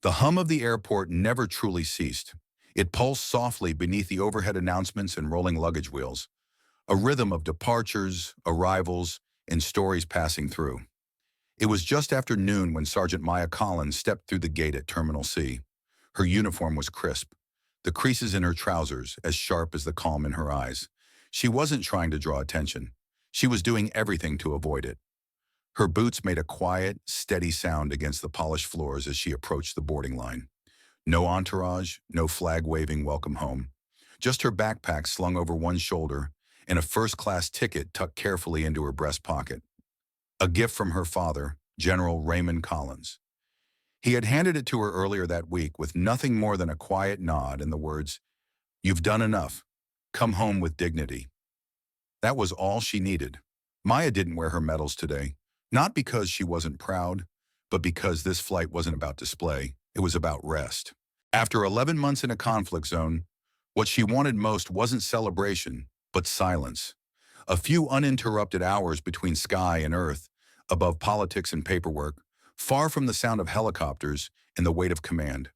The hum of the airport never truly ceased. It pulsed softly beneath the overhead announcements and rolling luggage wheels, a rhythm of departures, arrivals, and stories passing through. It was just after noon when Sergeant Maya Collins stepped through the gate at Terminal C. Her uniform was crisp, the creases in her trousers as sharp as the calm in her eyes. She wasn't trying to draw attention. She was doing everything to avoid it. Her boots made a quiet, steady sound against the polished floors as she approached the boarding line. No entourage, no flag-waving welcome home. Just her backpack slung over one shoulder and a first-class ticket tucked carefully into her breast pocket. A gift from her father, General Raymond Collins. He had handed it to her earlier that week with nothing more than a quiet nod and the words, "You've done enough. Come home with dignity." That was all she needed. Maya didn't wear her medals today, not because she wasn't proud, but because this flight wasn't about display. It was about rest. After 11 months in a conflict zone, what she wanted most wasn't celebration, but silence. A few uninterrupted hours between sky and earth, above politics and paperwork, far from the sound of helicopters and the weight of command.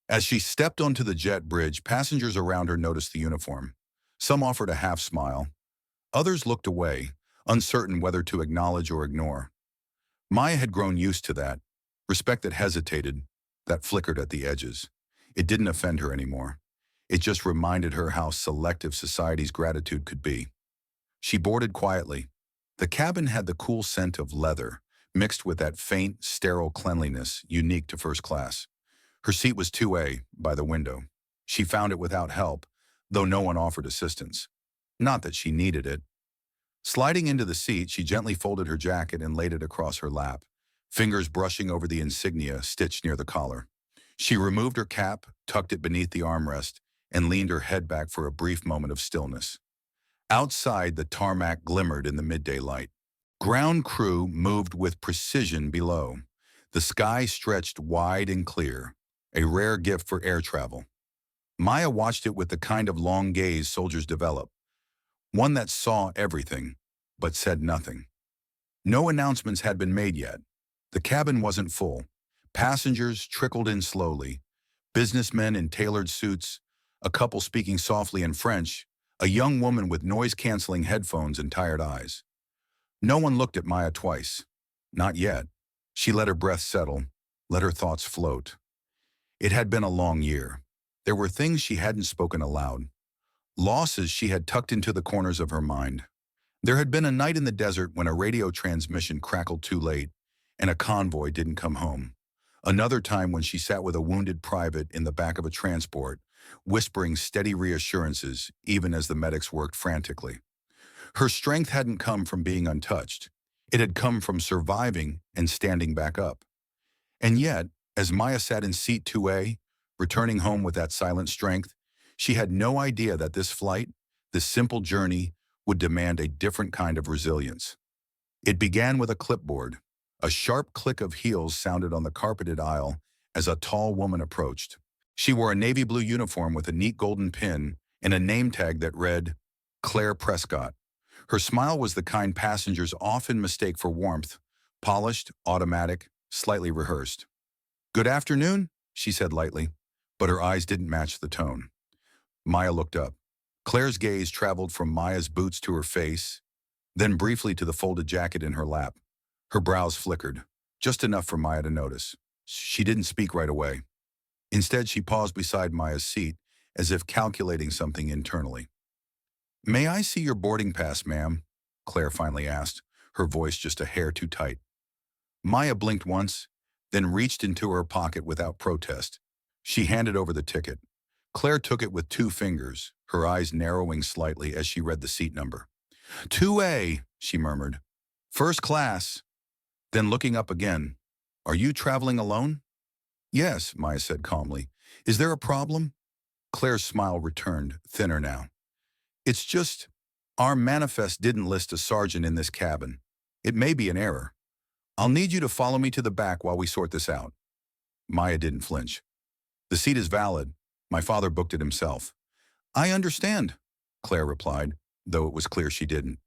As she stepped onto the jet bridge, passengers around her noticed the uniform. Some offered a half smile. Others looked away, uncertain whether to acknowledge or ignore. Maya had grown used to that, respect that hesitated, that flickered at the edges. It didn't offend her anymore. It just reminded her how selective society's gratitude could be. She boarded quietly. The cabin had the cool scent of leather, mixed with that faint, sterile cleanliness unique to first class. Her seat was 2A, by the window. She found it without help, though no one offered assistance. Not that she needed it. Sliding into the seat, she gently folded her jacket and laid it across her lap, fingers brushing over the insignia stitched near the collar. She removed her cap, tucked it beneath the armrest, and leaned her head back for a brief moment of stillness. Outside, the tarmac glimmered in the midday light. Ground crew moved with precision below. The sky stretched wide and clear, a rare gift for air travel. Maya watched it with the kind of long gaze soldiers develop, one that saw everything, but said nothing. No announcements had been made yet. The cabin wasn't full. Passengers trickled in slowly, businessmen in tailored suits, a couple speaking softly in French, a young woman with noise-canceling headphones and tired eyes. No one looked at Maya twice. Not yet. She let her breath settle, let her thoughts float. It had been a long year. There were things she hadn't spoken aloud, losses she had tucked into the corners of her mind. There had been a night in the desert when a radio transmission crackled too late and a convoy didn't come home. Another time when she sat with a wounded private in the back of a transport, whispering steady reassurances even as the medics worked frantically. Her strength hadn't come from being untouched. It had come from surviving and standing back up. And yet, as Maya sat in seat 2A, returning home with that silent strength, she had no idea that this flight, this simple journey, would demand a different kind of resilience. It began with a clipboard. A sharp click of heels sounded on the carpeted aisle as a tall woman approached. She wore a navy blue uniform with a neat golden pin and a name tag that read, Claire Prescott. Her smile was the kind passengers often mistake for warmth, polished, automatic, slightly rehearsed. "Good afternoon," she said lightly, but her eyes didn't match the tone. Maya looked up. Claire's gaze traveled from Maya's boots to her face, then briefly to the folded jacket in her lap. Her brows flickered, just enough for Maya to notice. She didn't speak right away. Instead, she paused beside Maya's seat, as if calculating something internally. "May I see your boarding pass, ma'am?" Claire finally asked, her voice just a hair too tight. Maya blinked once, then reached into her pocket without protest. She handed over the ticket. Claire took it with 2 fingers, her eyes narrowing slightly as she read the seat number. 2A, she murmured. "First class." Then looking up again, "Are you traveling alone?" "Yes," Maya said calmly. "Is there a problem?" Claire's smile returned, thinner now. "It's just, our manifest didn't list a sergeant in this cabin. It may be an error. I'll need you to follow me to the back while we sort this out." Maya didn't flinch. "The seat is valid. My father booked it himself." "I understand," Claire replied, though it was clear she didn't.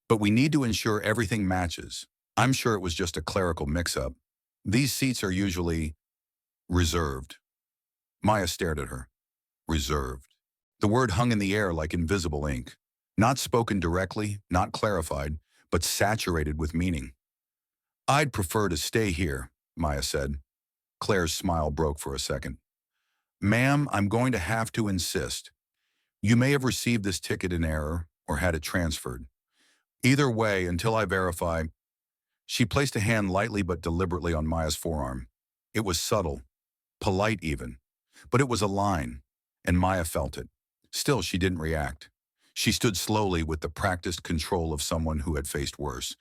"But we need to ensure everything matches. I'm sure it was just a clerical mix-up. These seats are usually..." Reserved. Maya stared at her. Reserved. The word hung in the air like invisible ink. Not spoken directly, not clarified, but saturated with meaning. I'd prefer to stay here, Maya said. Claire's smile broke for a second. Ma'am, I'm going to have to insist. You may have received this ticket in error or had it transferred. Either way, until I verify. She placed a hand lightly but deliberately on Maya's forearm. It was subtle, polite even, but it was a line, and Maya felt it. Still, she didn't react. She stood slowly with the practiced control of someone who had faced worse.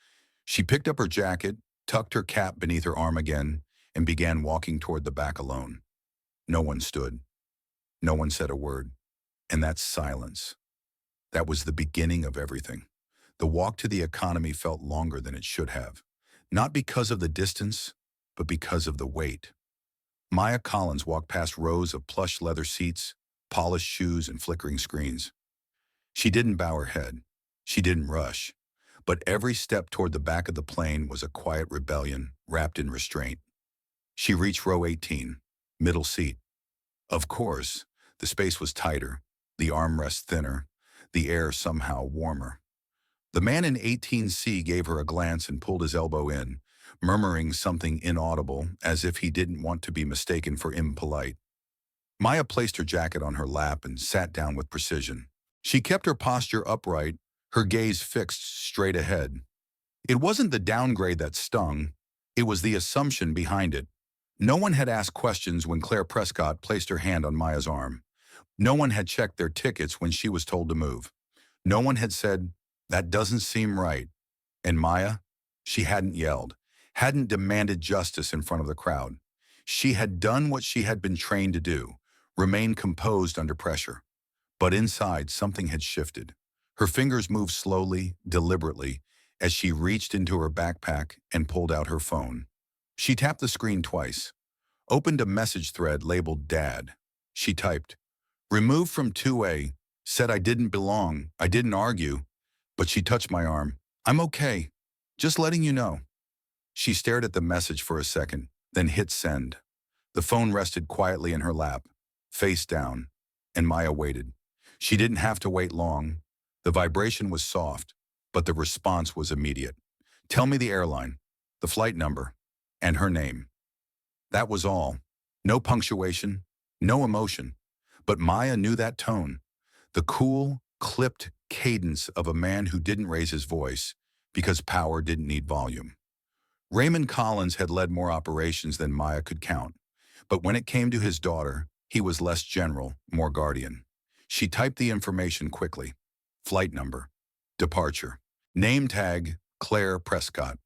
She picked up her jacket, tucked her cap beneath her arm again, and began walking toward the back alone. No one stood. No one said a word. And that silence. That was the beginning of everything. The walk to the economy felt longer than it should have. Not because of the distance, but because of the weight. Maya Collins walked past rows of plush leather seats, polished shoes, and flickering screens. She didn't bow her head. She didn't rush. But every step toward the back of the plane was a quiet rebellion wrapped in restraint. She reached row 18, middle seat. Of course, the space was tighter, the armrest thinner, the air somehow warmer. The man in 18C gave her a glance and pulled his elbow in, murmuring something inaudible as if he didn't want to be mistaken for impolite. Maya placed her jacket on her lap and sat down with precision. She kept her posture upright, her gaze fixed straight ahead. It wasn't the downgrade that stung, it was the assumption behind it. No one had asked questions when Claire Prescott placed her hand on Maya's arm. No one had checked their tickets when she was told to move. No one had said, "That doesn't seem right." And Maya, she hadn't yelled, hadn't demanded justice in front of the crowd. She had done what she had been trained to do, remained composed under pressure. But inside, something had shifted. Her fingers moved slowly, deliberately, as she reached into her backpack and pulled out her phone. She tapped the screen twice, opened a message thread labeled Dad. She typed, "Removed from 2A, said I didn't belong, I didn't argue." But she touched my arm. "I'm okay. Just letting you know." She stared at the message for a second, then hit send. The phone rested quietly in her lap, face down, and Maya waited. She didn't have to wait long. The vibration was soft, but the response was immediate. "Tell me the airline, the flight number, and her name." That was all. No punctuation, no emotion. But Maya knew that tone. The cool, clipped cadence of a man who didn't raise his voice because power didn't need volume. Raymond Collins had led more operations than Maya could count. But when it came to his daughter, he was less general, more guardian. She typed the information quickly. Flight number, departure, name tag, Claire Prescott.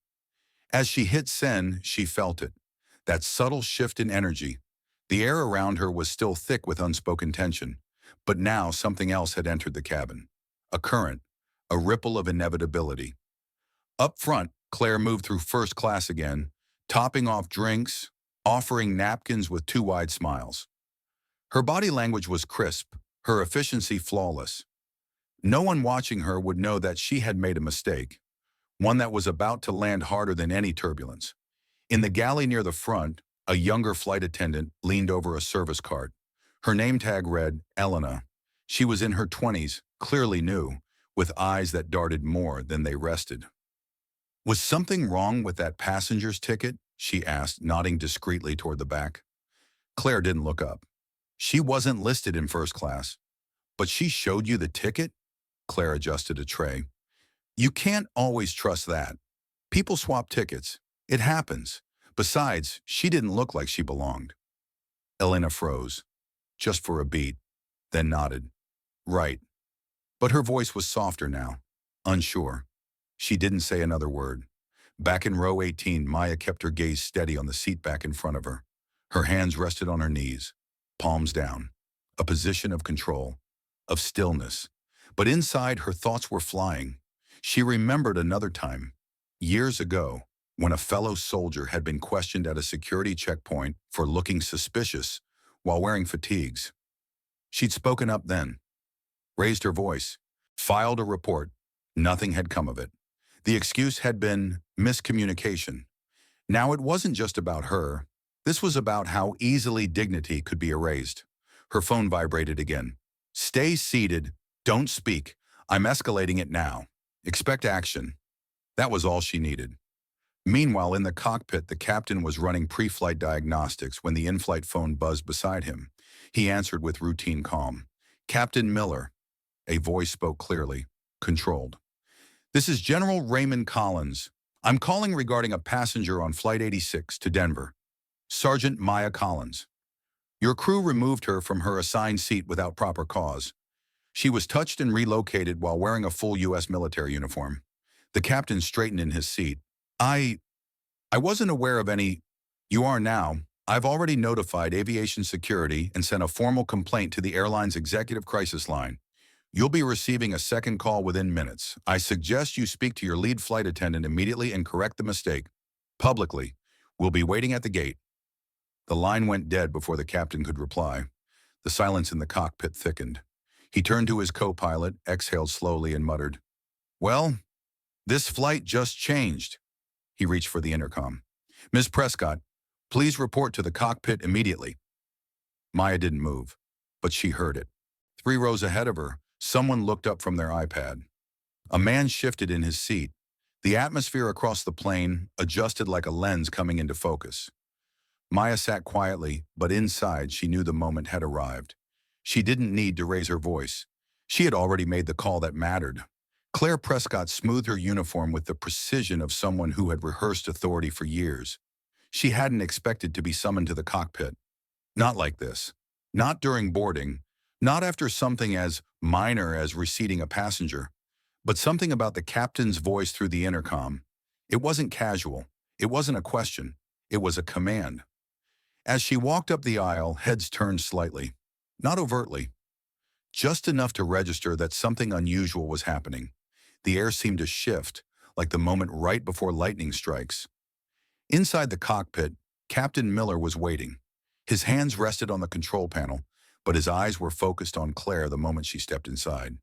As she hit send, she felt it. That subtle shift in energy. The air around her was still thick with unspoken tension, but now something else had entered the cabin. A current, a ripple of inevitability. Up front, Claire moved through first class again, topping off drinks, offering napkins with two wide smiles. Her body language was crisp, her efficiency flawless. No one watching her would know that she had made a mistake, one that was about to land harder than any turbulence. In the galley near the front, a younger flight attendant leaned over a service cart. Her name tag read, Elena. She was in her 20s, clearly new, with eyes that darted more than they rested. "Was something wrong with that passenger's ticket?" she asked, nodding discreetly toward the back. Claire didn't look up. "She wasn't listed in first class." "But she showed you the ticket?" Claire adjusted a tray. "You can't always trust that. People swap tickets. It happens. Besides, she didn't look like she belonged." Elena froze, just for a beat, then nodded. "Right." But her voice was softer now, unsure. She didn't say another word. Back in row 18, Maya kept her gaze steady on the seat back in front of her. Her hands rested on her knees, palms down, a position of control, of stillness. But inside, her thoughts were flying. She remembered another time, years ago, when a fellow soldier had been questioned at a security checkpoint for looking suspicious while wearing fatigues. She'd spoken up then, raised her voice, filed a report. Nothing had come of it. The excuse had been miscommunication. Now it wasn't just about her. This was about how easily dignity could be erased. Her phone vibrated again. Stay seated. Don't speak. I'm escalating it now. Expect action. That was all she needed. Meanwhile, in the cockpit, the captain was running pre-flight diagnostics when the in-flight phone buzzed beside him. He answered with routine calm. Captain Miller. A voice spoke clearly, controlled. This is General Raymond Collins. I'm calling regarding a passenger on Flight 86 to Denver. Sergeant Maya Collins. Your crew removed her from her assigned seat without proper cause. She was touched and relocated while wearing a full U.S. military uniform. The captain straightened in his seat. I wasn't aware of any. You are now. I've already notified aviation security and sent a formal complaint to the airline's executive crisis line. You'll be receiving a second call within minutes. I suggest you speak to your lead flight attendant immediately and correct the mistake. Publicly. We'll be waiting at the gate. The line went dead before the captain could reply. The silence in the cockpit thickened. He turned to his co-pilot, exhaled slowly, and muttered, Well, this flight just changed. He reached for the intercom. Miss Prescott, please report to the cockpit immediately. Maya didn't move, but she heard it. 3 rows ahead of her, someone looked up from their iPad. A man shifted in his seat. The atmosphere across the plane adjusted like a lens coming into focus. Maya sat quietly, but inside she knew the moment had arrived. She didn't need to raise her voice. She had already made the call that mattered. Claire Prescott smoothed her uniform with the precision of someone who had rehearsed authority for years. She hadn't expected to be summoned to the cockpit. Not like this. Not during boarding. Not after something as minor as reseating a passenger. But something about the captain's voice through the intercom. It wasn't casual. It wasn't a question. It was a command. As she walked up the aisle, heads turned slightly. Not overtly. Just enough to register that something unusual was happening. The air seemed to shift, like the moment right before lightning strikes. Inside the cockpit, Captain Miller was waiting. His hands rested on the control panel, but his eyes were focused on Claire the moment she stepped inside.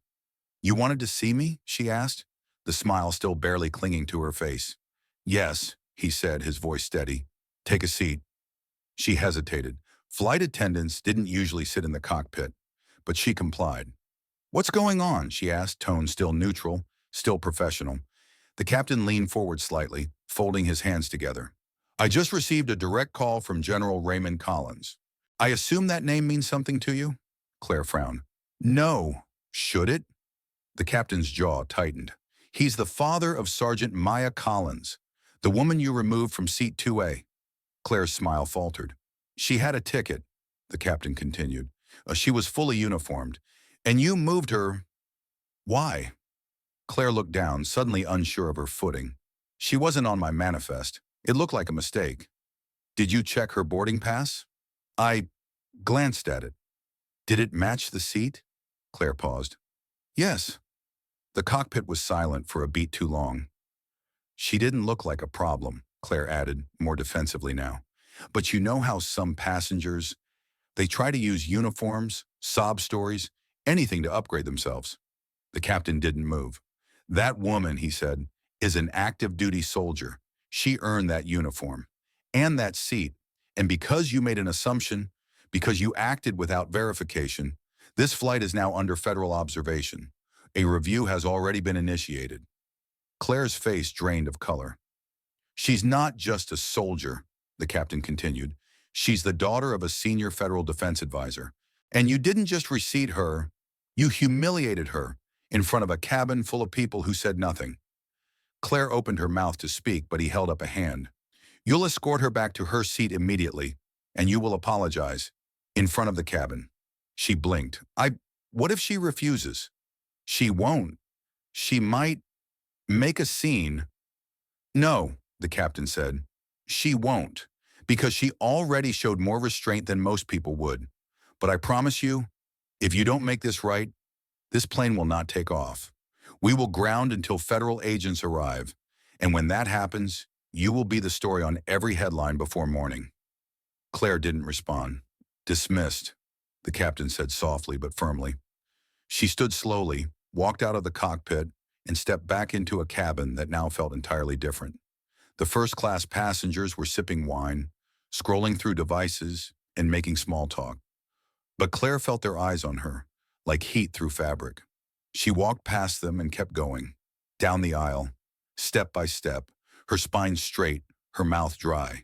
You wanted to see me? She asked, the smile still barely clinging to her face. Yes, he said, his voice steady. Take a seat. She hesitated. Flight attendants didn't usually sit in the cockpit, but she complied. What's going on? She asked, tone still neutral, still professional. The captain leaned forward slightly, folding his hands together. I just received a direct call from General Raymond Collins. I assume that name means something to you? Claire frowned. No. Should it? The captain's jaw tightened. He's the father of Sergeant Maya Collins, the woman you removed from seat 2A. Claire's smile faltered. She had a ticket, the captain continued. She was fully uniformed. And you moved her. Why? Claire looked down, suddenly unsure of her footing. She wasn't on my manifest. It looked like a mistake. Did you check her boarding pass? I glanced at it. Did it match the seat? Claire paused. Yes. The cockpit was silent for a beat too long. She didn't look like a problem, Claire added, more defensively now. But you know how some passengers, they try to use uniforms, sob stories, anything to upgrade themselves. The captain didn't move. That woman, he said, is an active duty soldier. She earned that uniform and that seat. And because you made an assumption, because you acted without verification, this flight is now under federal observation. A review has already been initiated. Claire's face drained of color. She's not just a soldier, the captain continued. She's the daughter of a senior federal defense advisor. And you didn't just reseat her, you humiliated her in front of a cabin full of people who said nothing. Claire opened her mouth to speak, but he held up a hand. You'll escort her back to her seat immediately, and you will apologize in front of the cabin. She blinked. What if she refuses? She won't. She might make a scene. No, the captain said. She won't, because she already showed more restraint than most people would. But I promise you, if you don't make this right, this plane will not take off. We will ground until federal agents arrive, and when that happens, you will be the story on every headline before morning. Claire didn't respond. Dismissed, the captain said softly but firmly. She stood slowly, walked out of the cockpit, and stepped back into a cabin that now felt entirely different. The first-class passengers were sipping wine. scrolling through devices and making small talk. But Claire felt their eyes on her, like heat through fabric. She walked past them and kept going, down the aisle, step by step, her spine straight, her mouth dry.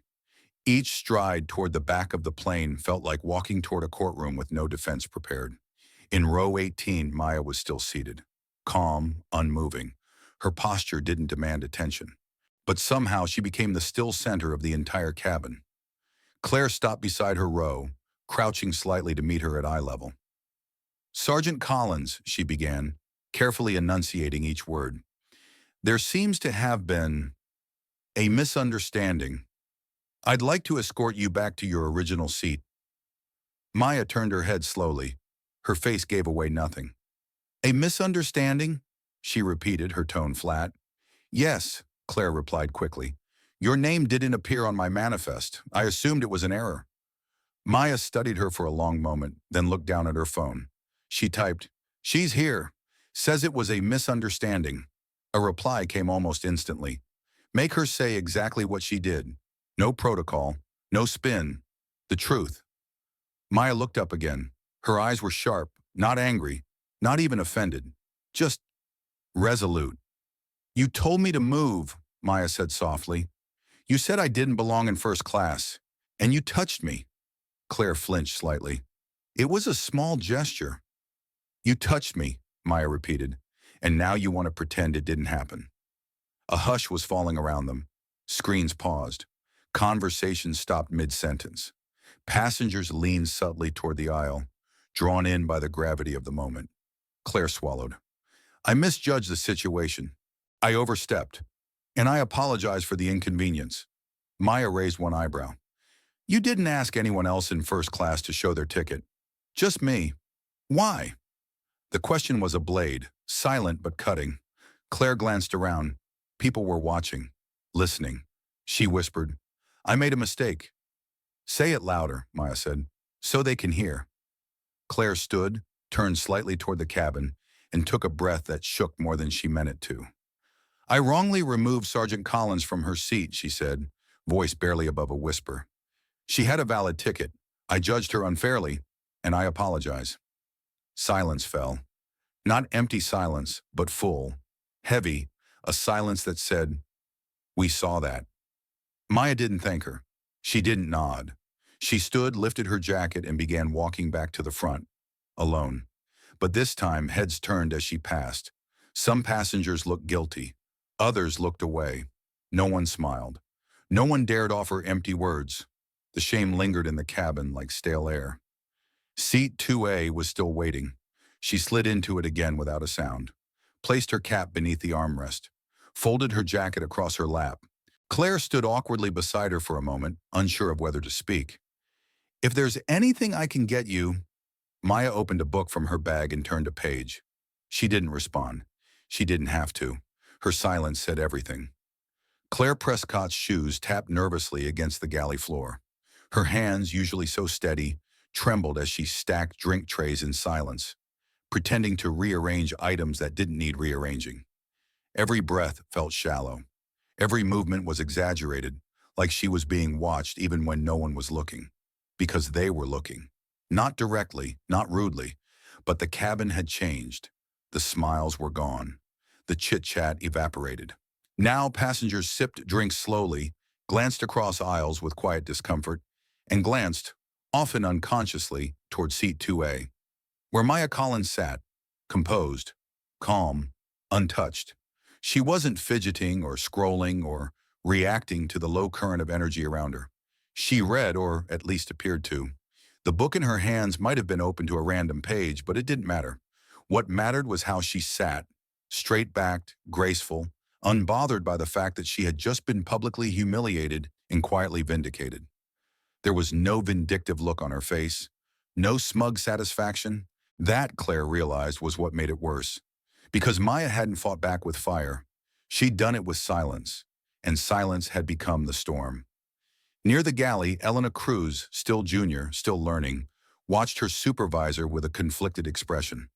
Each stride toward the back of the plane felt like walking toward a courtroom with no defense prepared. In row 18, Maya was still seated, calm, unmoving. Her posture didn't demand attention. But somehow she became the still center of the entire cabin. Claire stopped beside her row, crouching slightly to meet her at eye level. "Sergeant Collins," she began, carefully enunciating each word. "There seems to have been a misunderstanding. I'd like to escort you back to your original seat." Maya turned her head slowly. Her face gave away nothing. "A misunderstanding?" she repeated, her tone flat. "Yes," Claire replied quickly. "Your name didn't appear on my manifest. I assumed it was an error." Maya studied her for a long moment, then looked down at her phone. She typed, "She's here. Says it was a misunderstanding." A reply came almost instantly. "Make her say exactly what she did. No protocol, no spin. The truth." Maya looked up again. Her eyes were sharp, not angry, not even offended. Just resolute. "You told me to move," Maya said softly. "You said I didn't belong in first class. And you touched me." Claire flinched slightly. "It was a small gesture." "You touched me," Maya repeated. "And now you want to pretend it didn't happen." A hush was falling around them. Screens paused. Conversations stopped mid-sentence. Passengers leaned subtly toward the aisle, drawn in by the gravity of the moment. Claire swallowed. "I misjudged the situation. I overstepped. And I apologize for the inconvenience." Maya raised one eyebrow. "You didn't ask anyone else in first class to show their ticket. Just me. Why?" The question was a blade, silent but cutting. Claire glanced around. People were watching, listening. She whispered, "I made a mistake." "Say it louder," Maya said, "so they can hear." Claire stood, turned slightly toward the cabin, and took a breath that shook more than she meant it to. "I wrongly removed Sergeant Collins from her seat," she said, voice barely above a whisper. "She had a valid ticket. I judged her unfairly, and I apologize." Silence fell. Not empty silence, but full, heavy, a silence that said, "We saw that." Maya didn't thank her. She didn't nod. She stood, lifted her jacket, and began walking back to the front, alone. But this time, heads turned as she passed. Some passengers looked guilty. Others looked away. No one smiled. No one dared offer empty words. The shame lingered in the cabin like stale air. Seat 2A was still waiting. She slid into it again without a sound, placed her cap beneath the armrest, folded her jacket across her lap. Claire stood awkwardly beside her for a moment, unsure of whether to speak. "If there's anything I can get you—" Maya opened a book from her bag and turned a page. She didn't respond. She didn't have to. Her silence said everything. Claire Prescott's shoes tapped nervously against the galley floor. Her hands, usually so steady, trembled as she stacked drink trays in silence, pretending to rearrange items that didn't need rearranging. Every breath felt shallow. Every movement was exaggerated, like she was being watched even when no one was looking. Because they were looking. Not directly, not rudely, but the cabin had changed. The smiles were gone. The chit-chat evaporated. Now passengers sipped drinks slowly, glanced across aisles with quiet discomfort, and glanced, often unconsciously, toward seat 2A, where Maya Collins sat, composed, calm, untouched. She wasn't fidgeting or scrolling or reacting to the low current of energy around her. She read, or at least appeared to. The book in her hands might have been open to a random page, but it didn't matter. What mattered was how she sat, straight-backed, graceful, unbothered by the fact that she had just been publicly humiliated and quietly vindicated. There was no vindictive look on her face, no smug satisfaction. That, Claire realized, was what made it worse. Because Maya hadn't fought back with fire. She'd done it with silence, and silence had become the storm. Near the galley, Elena Cruz, still junior, still learning, watched her supervisor with a conflicted expression.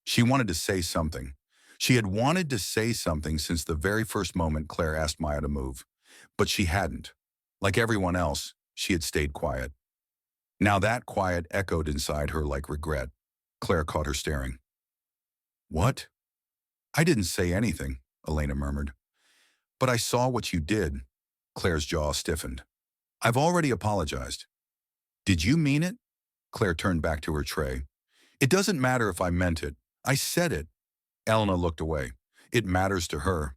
She wanted to say something. She had wanted to say something since the very first moment Claire asked Maya to move. But she hadn't. Like everyone else, she had stayed quiet. Now that quiet echoed inside her like regret. Claire caught her staring. What? I didn't say anything, Elena murmured. But I saw what you did. Claire's jaw stiffened. I've already apologized. Did you mean it? Claire turned back to her tray. It doesn't matter if I meant it. I said it. Elena looked away. It matters to her.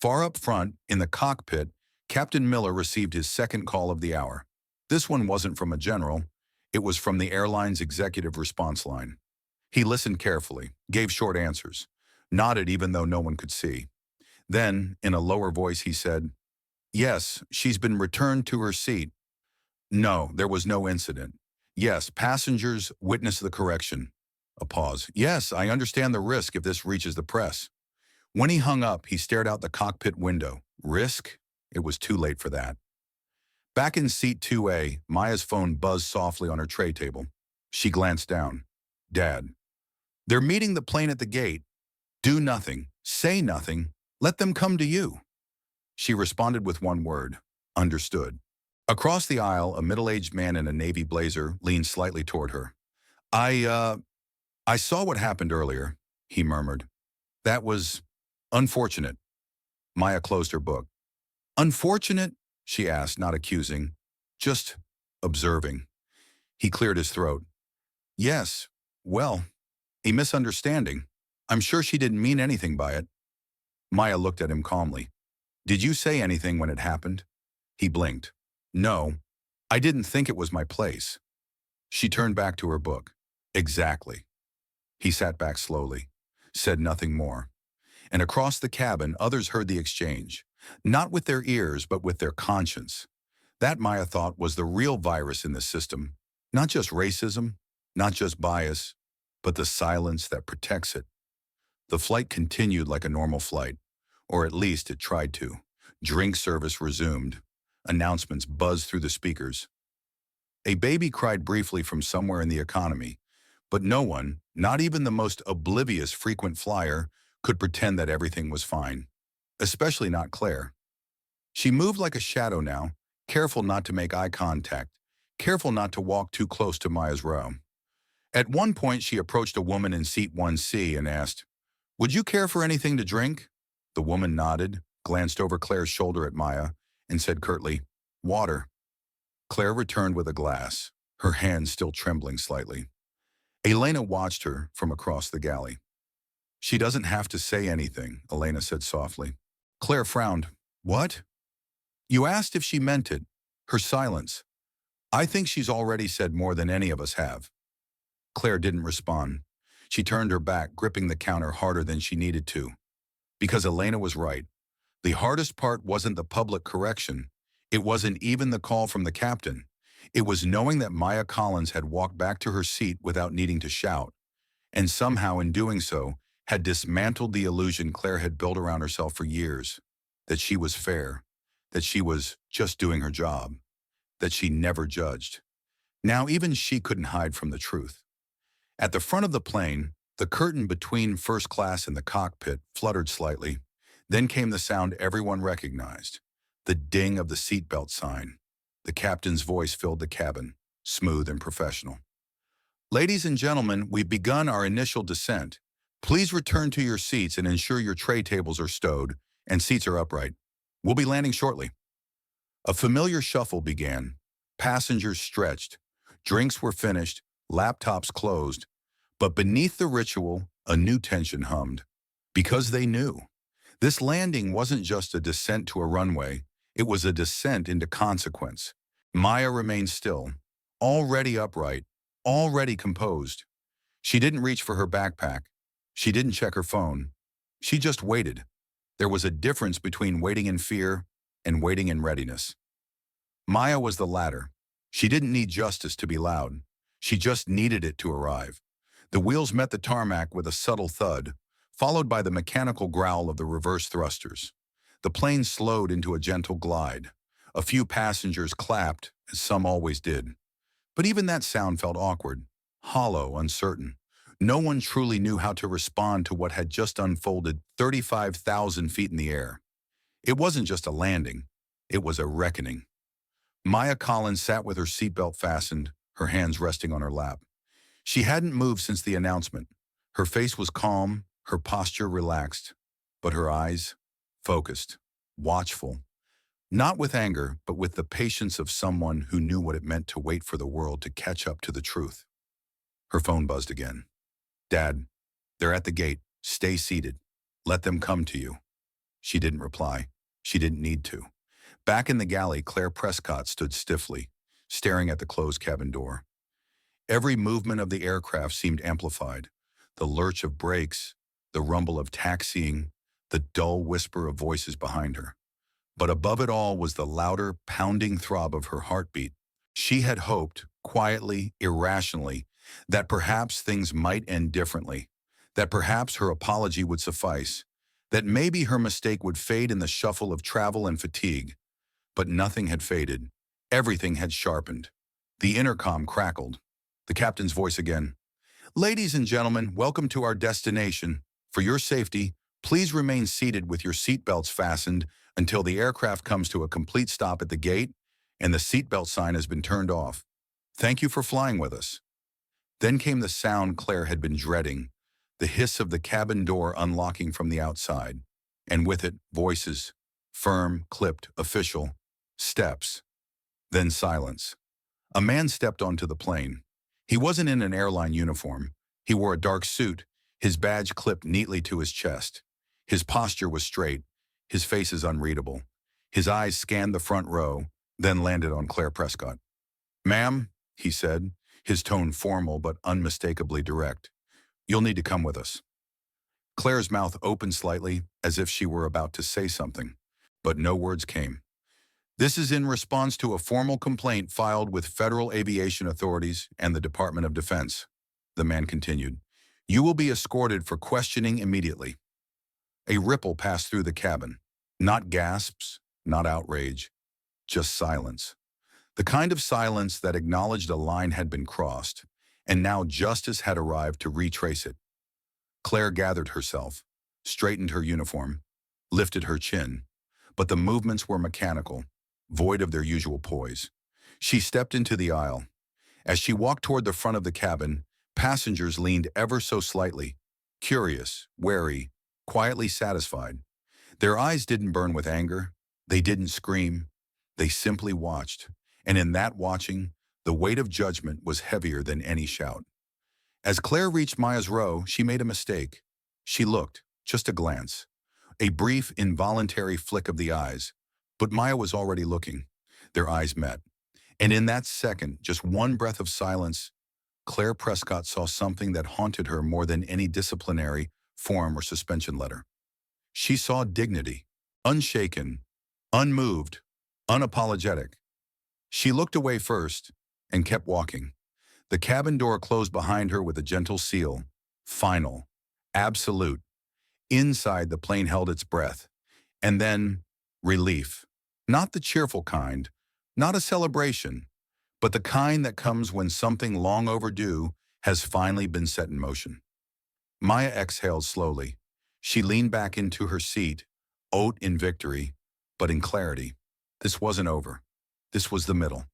Far up front, in the cockpit, Captain Miller received his second call of the hour. This one wasn't from a general. It was from the airline's executive response line. He listened carefully, gave short answers, nodded even though no one could see. Then, in a lower voice, he said, "Yes, she's been returned to her seat. No, there was no incident. Yes, passengers witnessed the correction." A pause. "Yes, I understand the risk if this reaches the press." When he hung up, he stared out the cockpit window. Risk? It was too late for that. Back in seat 2A, Maya's phone buzzed softly on her tray table. She glanced down. Dad. They're meeting the plane at the gate. Do nothing. Say nothing. Let them come to you. She responded with one word. Understood. Across the aisle, a middle-aged man in a navy blazer leaned slightly toward her. I saw what happened earlier, he murmured. That was unfortunate. Maya closed her book. Unfortunate? She asked, not accusing, just observing. He cleared his throat. Yes, well, a misunderstanding. I'm sure she didn't mean anything by it. Maya looked at him calmly. Did you say anything when it happened? He blinked. No, I didn't think it was my place. She turned back to her book. Exactly. He sat back slowly, said nothing more. And across the cabin, others heard the exchange, not with their ears, but with their conscience. That, Maya thought, was the real virus in the system. Not just racism, not just bias, but the silence that protects it. The flight continued like a normal flight, or at least it tried to. Drink service resumed. Announcements buzzed through the speakers. A baby cried briefly from somewhere in the economy, but no one, not even the most oblivious frequent flyer, could pretend that everything was fine. Especially not Claire. She moved like a shadow now, careful not to make eye contact, careful not to walk too close to Maya's row. At one point, she approached a woman in seat 1C and asked, "Would you care for anything to drink?" The woman nodded, glanced over Claire's shoulder at Maya, and said curtly, "Water." Claire returned with a glass, her hands still trembling slightly. Elena watched her from across the galley. She doesn't have to say anything, Elena said softly. Claire frowned. What? You asked if she meant it. Her silence. I think she's already said more than any of us have. Claire didn't respond. She turned her back, gripping the counter harder than she needed to. Because Elena was right. The hardest part wasn't the public correction. It wasn't even the call from the captain. It was knowing that Maya Collins had walked back to her seat without needing to shout, and somehow in doing so, had dismantled the illusion Claire had built around herself for years, that she was fair, that she was just doing her job, that she never judged. Now even she couldn't hide from the truth. At the front of the plane, the curtain between first class and the cockpit fluttered slightly. Then came the sound everyone recognized, the ding of the seatbelt sign. The captain's voice filled the cabin, smooth and professional. Ladies and gentlemen, we've begun our initial descent. Please return to your seats and ensure your tray tables are stowed and seats are upright. We'll be landing shortly. A familiar shuffle began. Passengers stretched. Drinks were finished, laptops closed. But beneath the ritual, a new tension hummed. Because they knew. This landing wasn't just a descent to a runway. It was a descent into consequence. Maya remained still, already upright, already composed. She didn't reach for her backpack. She didn't check her phone. She just waited. There was a difference between waiting in fear and waiting in readiness. Maya was the latter. She didn't need justice to be loud. She just needed it to arrive. The wheels met the tarmac with a subtle thud, followed by the mechanical growl of the reverse thrusters. The plane slowed into a gentle glide. A few passengers clapped, as some always did. But even that sound felt awkward, hollow, uncertain. No one truly knew how to respond to what had just unfolded 35,000 feet in the air. It wasn't just a landing. It was a reckoning. Maya Collins sat with her seatbelt fastened, her hands resting on her lap. She hadn't moved since the announcement. Her face was calm, her posture relaxed, but her eyes focused, watchful. Not with anger, but with the patience of someone who knew what it meant to wait for the world to catch up to the truth. Her phone buzzed again. "Dad, they're at the gate. Stay seated. Let them come to you." She didn't reply. She didn't need to. Back in the galley, Claire Prescott stood stiffly, staring at the closed cabin door. Every movement of the aircraft seemed amplified. The lurch of brakes, the rumble of taxiing, the dull whisper of voices behind her. But above it all was the louder, pounding throb of her heartbeat. She had hoped, quietly, irrationally, that perhaps things might end differently, that perhaps her apology would suffice, that maybe her mistake would fade in the shuffle of travel and fatigue. But nothing had faded. Everything had sharpened. The intercom crackled. The captain's voice again. "Ladies and gentlemen, welcome to our destination. For your safety, please remain seated with your seatbelts fastened until the aircraft comes to a complete stop at the gate and the seatbelt sign has been turned off. Thank you for flying with us." Then came the sound Claire had been dreading, the hiss of the cabin door unlocking from the outside, and with it, voices, firm, clipped, official, steps, then silence. A man stepped onto the plane. He wasn't in an airline uniform. He wore a dark suit, his badge clipped neatly to his chest. His posture was straight, his face is unreadable. His eyes scanned the front row, then landed on Claire Prescott. "Ma'am," he said, his tone formal but unmistakably direct, "you'll need to come with us." Claire's mouth opened slightly, as if she were about to say something, but no words came. "This is in response to a formal complaint filed with federal aviation authorities and the Department of Defense," the man continued. "You will be escorted for questioning immediately." A ripple passed through the cabin. Not gasps, not outrage, just silence. The kind of silence that acknowledged a line had been crossed, and now justice had arrived to retrace it. Claire gathered herself, straightened her uniform, lifted her chin, but the movements were mechanical, void of their usual poise. She stepped into the aisle. As she walked toward the front of the cabin, passengers leaned ever so slightly, curious, wary, quietly satisfied. Their eyes didn't burn with anger. They didn't scream. They simply watched. And in that watching, the weight of judgment was heavier than any shout. As Claire reached Maya's row, she made a mistake. She looked, just a glance, a brief, involuntary flick of the eyes. But Maya was already looking. Their eyes met. And in that second, just one breath of silence, Claire Prescott saw something that haunted her more than any disciplinary form or suspension letter. She saw dignity, unshaken, unmoved, unapologetic. She looked away first and kept walking. The cabin door closed behind her with a gentle seal. Final. Absolute. Inside, the plane held its breath. And then, relief. Not the cheerful kind, not a celebration, but the kind that comes when something long overdue has finally been set in motion. Maya exhaled slowly. She leaned back into her seat, oat in victory, but in clarity. This wasn't over. This was the middle.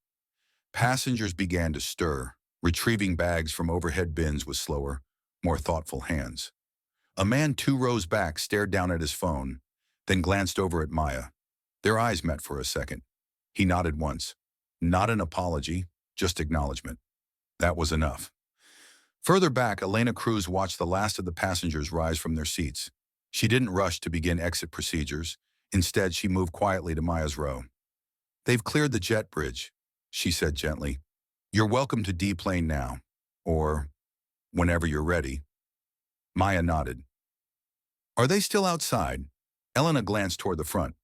Passengers began to stir, retrieving bags from overhead bins with slower, more thoughtful hands. A man 2 rows back stared down at his phone, then glanced over at Maya. Their eyes met for a second. He nodded once. Not an apology, just acknowledgement. That was enough. Further back, Elena Cruz watched the last of the passengers rise from their seats. She didn't rush to begin exit procedures. Instead, she moved quietly to Maya's row. "They've cleared the jet bridge," she said gently. "You're welcome to deplane now, or whenever you're ready." Maya nodded. "Are they still outside?" Elena glanced toward the front.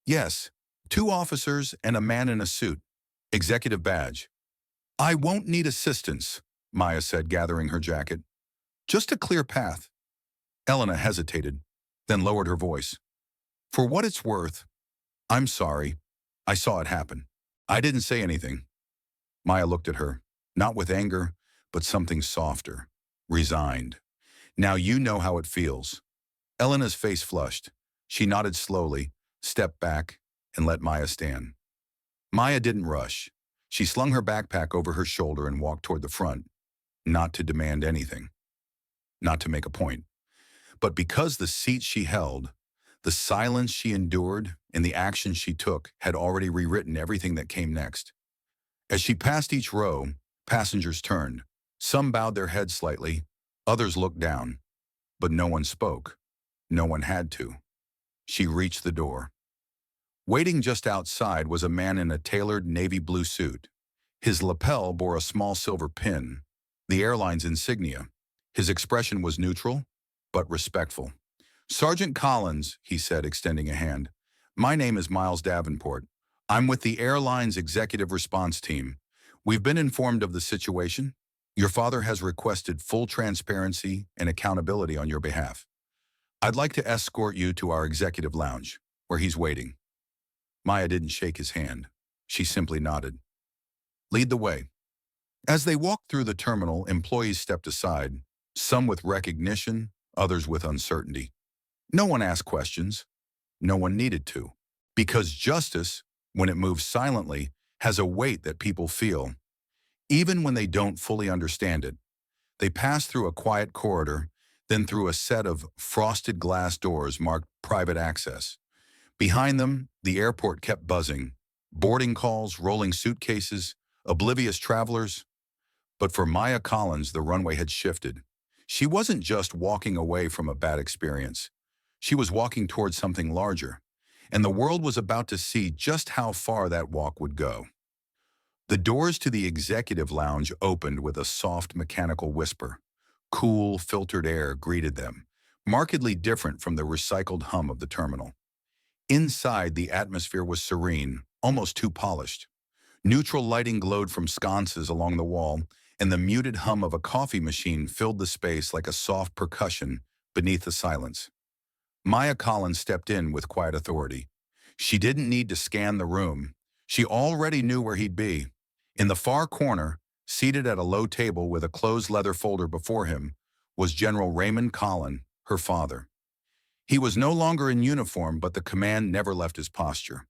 "Yes, 2 officers and a man in a suit. Executive badge." "I won't need assistance," Maya said, gathering her jacket. "Just a clear path." Elena hesitated, then lowered her voice. "For what it's worth, I'm sorry. I saw it happen. I didn't say anything." Maya looked at her, not with anger, but something softer, resigned. "Now you know how it feels." Elena's face flushed. She nodded slowly, stepped back, and let Maya stand. Maya didn't rush. She slung her backpack over her shoulder and walked toward the front, not to demand anything, not to make a point, but because the seat she held, the silence she endured, and the action she took had already rewritten everything that came next. As she passed each row, passengers turned. Some bowed their heads slightly, others looked down, but no one spoke. No one had to. She reached the door. Waiting just outside was a man in a tailored navy blue suit. His lapel bore a small silver pin, the airline's insignia. His expression was neutral, but respectful. "Sergeant Collins," he said, extending a hand. "My name is Miles Davenport. I'm with the airline's executive response team. We've been informed of the situation. Your father has requested full transparency and accountability on your behalf. I'd like to escort you to our executive lounge, where he's waiting." Maya didn't shake his hand. She simply nodded. "Lead the way." As they walked through the terminal, employees stepped aside, some with recognition, others with uncertainty. No one asked questions. No one needed to. Because justice, when it moves silently, has a weight that people feel, even when they don't fully understand it. They passed through a quiet corridor, then through a set of frosted glass doors marked private access. Behind them, the airport kept buzzing. Boarding calls, rolling suitcases, oblivious travelers. But for Maya Collins, the runway had shifted. She wasn't just walking away from a bad experience. She was walking towards something larger, and the world was about to see just how far that walk would go. The doors to the executive lounge opened with a soft mechanical whisper. Cool, filtered air greeted them, markedly different from the recycled hum of the terminal. Inside, the atmosphere was serene, almost too polished. Neutral lighting glowed from sconces along the wall, and the muted hum of a coffee machine filled the space like a soft percussion beneath the silence. Maya Collins stepped in with quiet authority. She didn't need to scan the room. She already knew where he'd be. In the far corner, seated at a low table with a closed leather folder before him, was General Raymond Collin, her father. He was no longer in uniform, but the command never left his posture.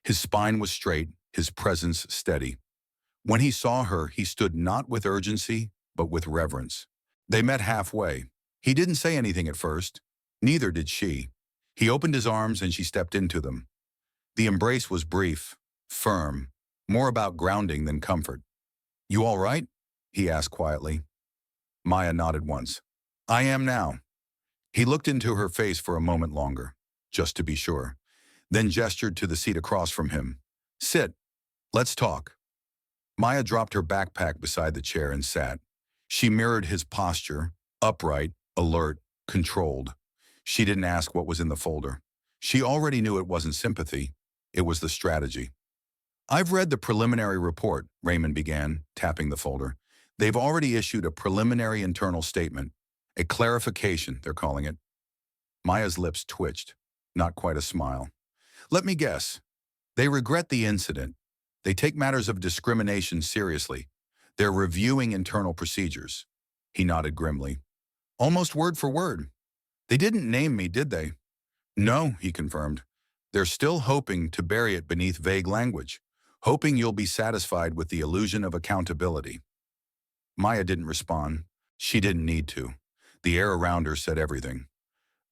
His spine was straight, his presence steady. When he saw her, he stood not with urgency, but with reverence. They met halfway. He didn't say anything at first. Neither did she. He opened his arms and she stepped into them. The embrace was brief, firm, more about grounding than comfort. "You all right?" he asked quietly. Maya nodded once. "I am now." He looked into her face for a moment longer, just to be sure, then gestured to the seat across from him. "Sit. Let's talk." Maya dropped her backpack beside the chair and sat. She mirrored his posture, upright, alert, controlled. She didn't ask what was in the folder. She already knew it wasn't sympathy. It was the strategy. "I've read the preliminary report," Raymond began, tapping the folder. "They've already issued a preliminary internal statement. A clarification, they're calling it." Maya's lips twitched, not quite a smile. "Let me guess. They regret the incident. They take matters of discrimination seriously. They're reviewing internal procedures." He nodded grimly. "Almost word for word. They didn't name me, did they?" "No," he confirmed. "They're still hoping to bury it beneath vague language, hoping you'll be satisfied with the illusion of accountability." Maya didn't respond. She didn't need to. The air around her said everything.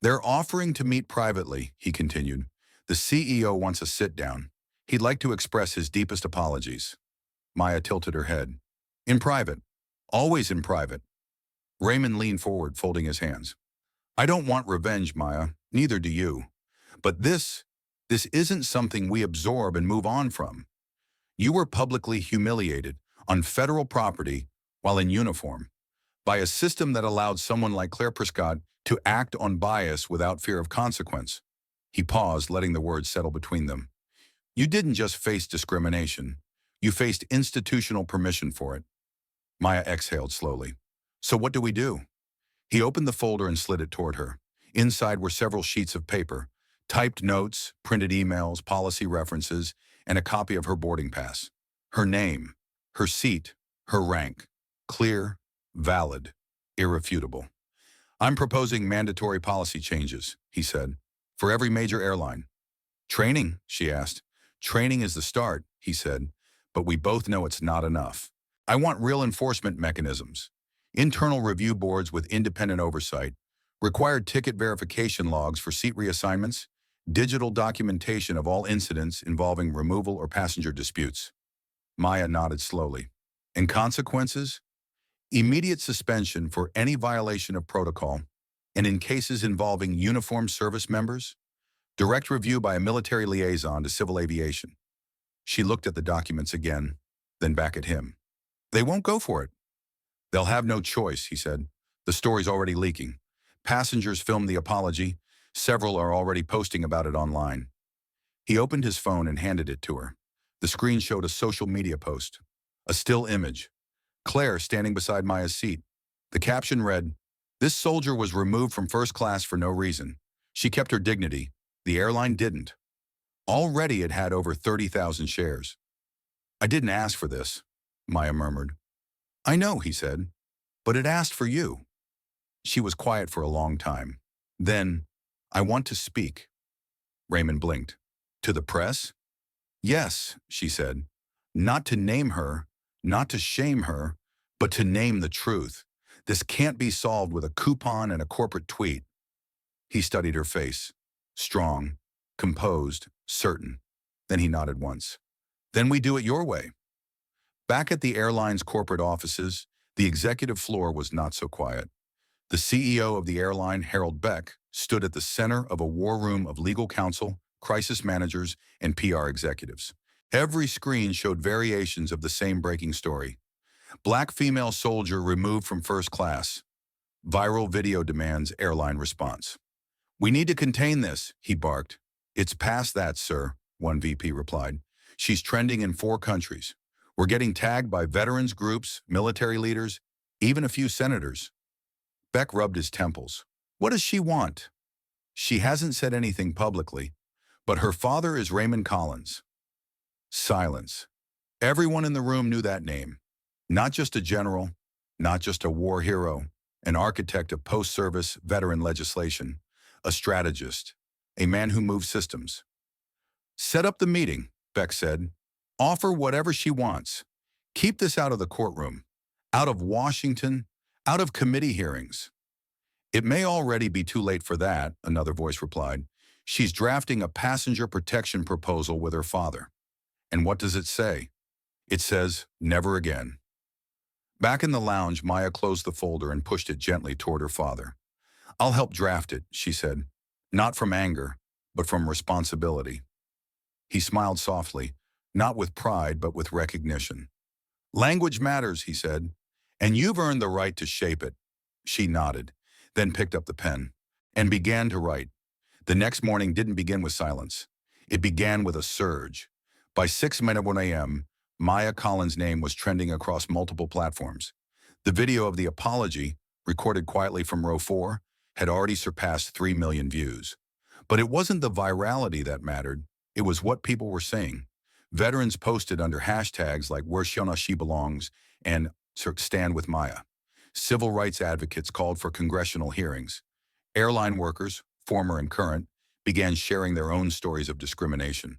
"They're offering to meet privately," he continued. "The CEO wants a sit-down. He'd like to express his deepest apologies." Maya tilted her head. "In private. Always in private." Raymond leaned forward, folding his hands. "I don't want revenge, Maya. Neither do you. But this isn't something we absorb and move on from. You were publicly humiliated on federal property while in uniform by a system that allowed someone like Claire Prescott to act on bias without fear of consequence." He paused, letting the words settle between them. "You didn't just face discrimination. You faced institutional permission for it." Maya exhaled slowly. "So what do we do?" He opened the folder and slid it toward her. Inside were several sheets of paper, typed notes, printed emails, policy references, and a copy of her boarding pass. Her name, her seat, her rank. Clear, valid, irrefutable. "I'm proposing mandatory policy changes," he said, "for every major airline." "Training?" she asked. Training is the start, he said, but we both know it's not enough. I want real enforcement mechanisms, internal review boards with independent oversight, required ticket verification logs for seat reassignments, digital documentation of all incidents involving removal or passenger disputes. Maya nodded slowly. And consequences? Immediate suspension for any violation of protocol, and in cases involving uniformed service members, direct review by a military liaison to civil aviation. She looked at the documents again, then back at him. They won't go for it. They'll have no choice, he said. The story's already leaking. Passengers filmed the apology. Several are already posting about it online. He opened his phone and handed it to her. The screen showed a social media post. A still image. Claire standing beside Maya's seat. The caption read, "This soldier was removed from first class for no reason. She kept her dignity. The airline didn't." Already it had over 30,000 shares. "I didn't ask for this," Maya murmured. "I know," he said, "but it asked for you." She was quiet for a long time. Then, "I want to speak." Raymond blinked. "To the press?" "Yes," she said. "Not to name her, not to shame her, but to name the truth. This can't be solved with a coupon and a corporate tweet." He studied her face. Strong, composed, certain. Then he nodded once. "Then we do it your way." Back at the airline's corporate offices, the executive floor was not so quiet. The CEO of the airline, Harold Beck, stood at the center of a war room of legal counsel, crisis managers, and PR executives. Every screen showed variations of the same breaking story. Black female soldier removed from first class. Viral video demands airline response. "We need to contain this," he barked. "It's past that, sir," one VP replied. "She's trending in 4 countries. We're getting tagged by veterans groups, military leaders, even a few senators." Beck rubbed his temples. "What does she want?" "She hasn't said anything publicly, but her father is Raymond Collins." Silence. Everyone in the room knew that name. Not just a general, not just a war hero, an architect of post-service veteran legislation, a strategist, a man who moved systems. "Set up the meeting," Beck said. "Offer whatever she wants. Keep this out of the courtroom, out of Washington, out of committee hearings." "It may already be too late for that," another voice replied. "She's drafting a passenger protection proposal with her father." "And what does it say?" "It says, never again." Back in the lounge, Maya closed the folder and pushed it gently toward her father. "I'll help draft it," she said. "Not from anger, but from responsibility." He smiled softly, not with pride, but with recognition. "Language matters," he said, "and you've earned the right to shape it." She nodded, then picked up the pen, and began to write. The next morning didn't begin with silence. It began with a surge. By 6:01 a.m., Maya Collins' name was trending across multiple platforms. The video of the apology, recorded quietly from row 4, had already surpassed 3 million views. But it wasn't the virality that mattered. It was what people were saying. Veterans posted under hashtags like "Where Shona She Belongs" and "Stand with Maya." Civil rights advocates called for congressional hearings. Airline workers, former and current, began sharing their own stories of discrimination.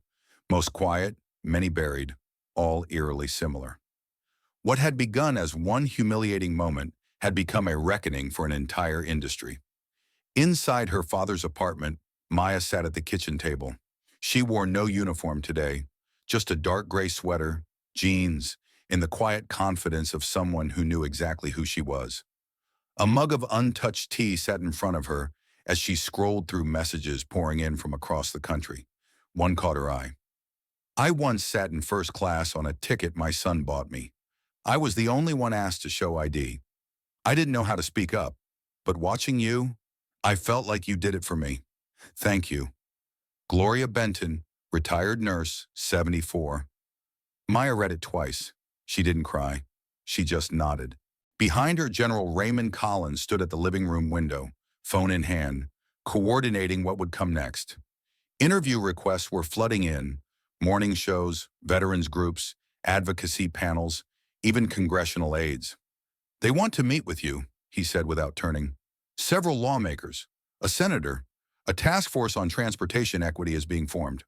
Most quiet, many buried, all eerily similar. What had begun as one humiliating moment had become a reckoning for an entire industry. Inside her father's apartment, Maya sat at the kitchen table. She wore no uniform today, just a dark gray sweater, jeans, in the quiet confidence of someone who knew exactly who she was. A mug of untouched tea sat in front of her as she scrolled through messages pouring in from across the country. One caught her eye. "I once sat in first class on a ticket my son bought me. I was the only one asked to show ID. I didn't know how to speak up, but watching you, I felt like you did it for me. Thank you. Gloria Benton, retired nurse, 74. Maya read it twice. She didn't cry. She just nodded. Behind her, General Raymond Collins stood at the living room window, phone in hand, coordinating what would come next. Interview requests were flooding in, morning shows, veterans groups, advocacy panels, even congressional aides. "They want to meet with you," he said without turning. "Several lawmakers, a senator, a task force on transportation equity is being formed."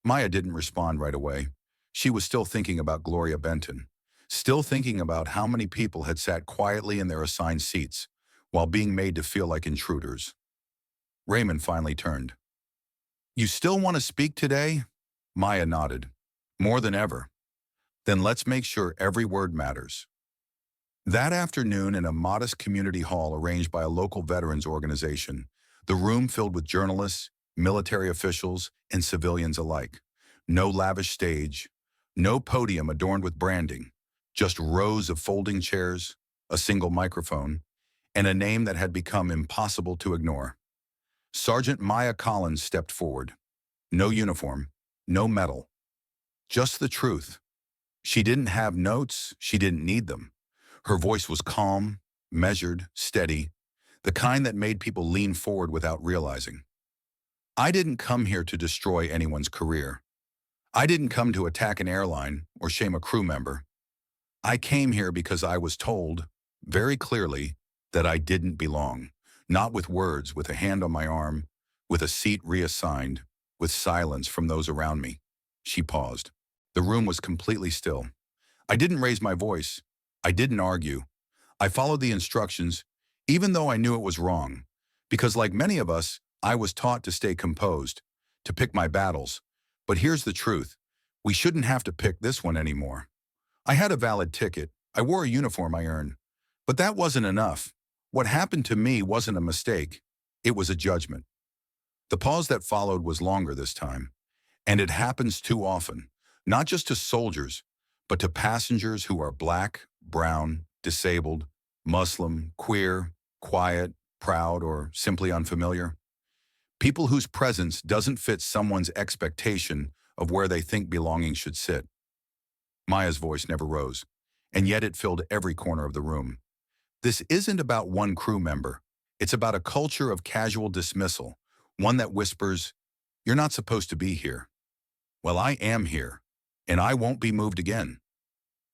Maya didn't respond right away. She was still thinking about Gloria Benton, still thinking about how many people had sat quietly in their assigned seats while being made to feel like intruders. Raymond finally turned. "You still want to speak today?" Maya nodded. "More than ever." "Then let's make sure every word matters." That afternoon, in a modest community hall arranged by a local veterans organization, the room filled with journalists, military officials, and civilians alike. No lavish stage, no podium adorned with branding, just rows of folding chairs, a single microphone, and a name that had become impossible to ignore. Sergeant Maya Collins stepped forward. No uniform, no medal, just the truth. She didn't have notes, she didn't need them. Her voice was calm, measured, steady, the kind that made people lean forward without realizing. "I didn't come here to destroy anyone's career. I didn't come to attack an airline or shame a crew member. I came here because I was told, very clearly, that I didn't belong. Not with words, with a hand on my arm, with a seat reassigned, with silence from those around me." She paused. The room was completely still. "I didn't raise my voice. I didn't argue. I followed the instructions, even though I knew it was wrong. Because like many of us, I was taught to stay composed, to pick my battles. But here's the truth. We shouldn't have to pick this one anymore. I had a valid ticket. I wore a uniform I earned. But that wasn't enough. What happened to me wasn't a mistake. It was a judgment." The pause that followed was longer this time. And it happens too often, not just to soldiers, but to passengers who are black, brown, disabled, Muslim, queer, quiet, proud, or simply unfamiliar. People whose presence doesn't fit someone's expectation of where they think belonging should sit. Maya's voice never rose, and yet it filled every corner of the room. This isn't about one crew member. It's about a culture of casual dismissal, one that whispers, "You're not supposed to be here." "Well, I am here, and I won't be moved again."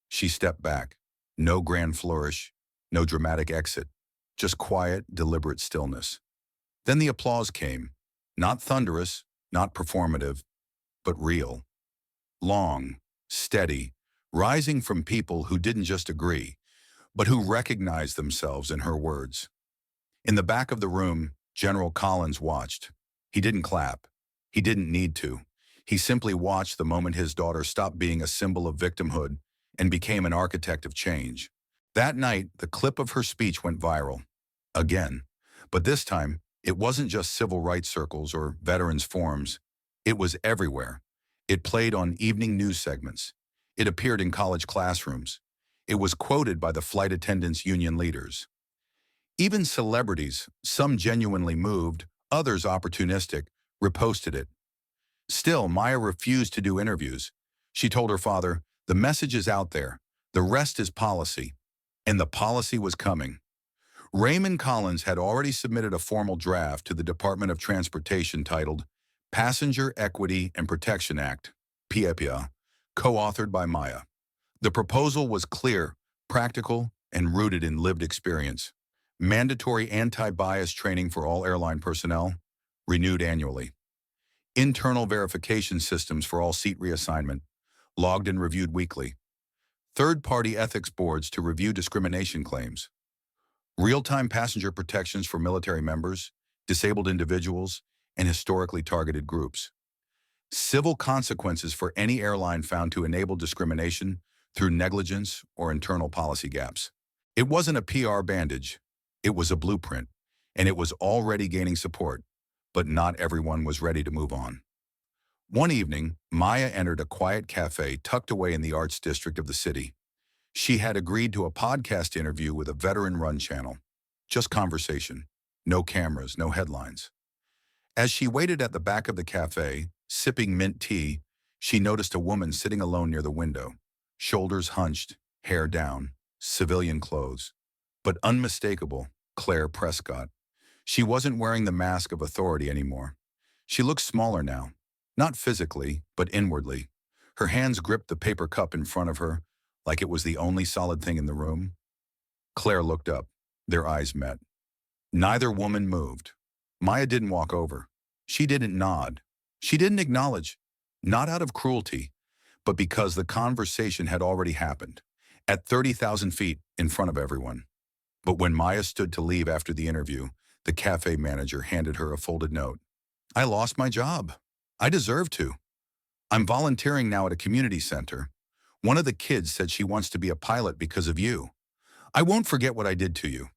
She stepped back. No grand flourish, no dramatic exit, just quiet, deliberate stillness. Then the applause came, not thunderous, not performative, but real. Long, steady, rising from people who didn't just agree, but who recognized themselves in her words. In the back of the room, General Collins watched. He didn't clap. He didn't need to. He simply watched the moment his daughter stopped being a symbol of victimhood and became an architect of change. That night, the clip of her speech went viral. Again. But this time, it wasn't just civil rights circles or veterans forums. It was everywhere. It played on evening news segments. It appeared in college classrooms. It was quoted by the flight attendants' union leaders. Even celebrities, some genuinely moved, others opportunistic, reposted it. Still, Maya refused to do interviews. She told her father, "The message is out there. The rest is policy." And the policy was coming. Raymond Collins had already submitted a formal draft to the Department of Transportation titled Passenger Equity and Protection Act, PEPA, co-authored by Maya. The proposal was clear, practical, and rooted in lived experience. Mandatory anti-bias training for all airline personnel, renewed annually. Internal verification systems for all seat reassignment, logged and reviewed weekly. Third-party ethics boards to review discrimination claims. Real-time passenger protections for military members, disabled individuals, and historically targeted groups. Civil consequences for any airline found to enable discrimination through negligence or internal policy gaps. It wasn't a PR bandage. It was a blueprint, and it was already gaining support, but not everyone was ready to move on. One evening, Maya entered a quiet cafe tucked away in the arts district of the city. She had agreed to a podcast interview with a veteran-run channel. Just conversation. No cameras, no headlines. As she waited at the back of the cafe, sipping mint tea, she noticed a woman sitting alone near the window. Shoulders hunched, hair down, civilian clothes. But unmistakable, Claire Prescott. She wasn't wearing the mask of authority anymore. She looked smaller now. Not physically, but inwardly. Her hands gripped the paper cup in front of her, like it was the only solid thing in the room. Claire looked up. Their eyes met. Neither woman moved. Maya didn't walk over. She didn't nod. She didn't acknowledge. Not out of cruelty, but because the conversation had already happened, at 30,000 feet in front of everyone. But when Maya stood to leave after the interview, the cafe manager handed her a folded note. I lost my job. I deserve to. I'm volunteering now at a community center. One of the kids said she wants to be a pilot because of you. I won't forget what I did to you,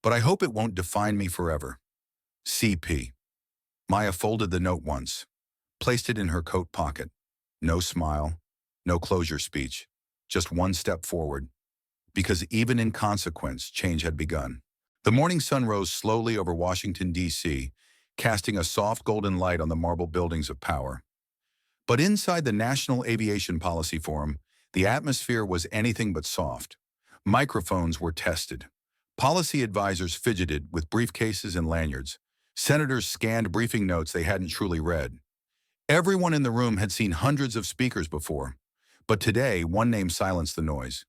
but I hope it won't define me forever. CP. Maya folded the note once, placed it in her coat pocket. No smile, no closure speech, just one step forward. Because even in consequence, change had begun. The morning sun rose slowly over Washington, D.C., casting a soft golden light on the marble buildings of power. But inside the National Aviation Policy Forum, the atmosphere was anything but soft. Microphones were tested. Policy advisors fidgeted with briefcases and lanyards. Senators scanned briefing notes they hadn't truly read. Everyone in the room had seen hundreds of speakers before, but today one name silenced the noise.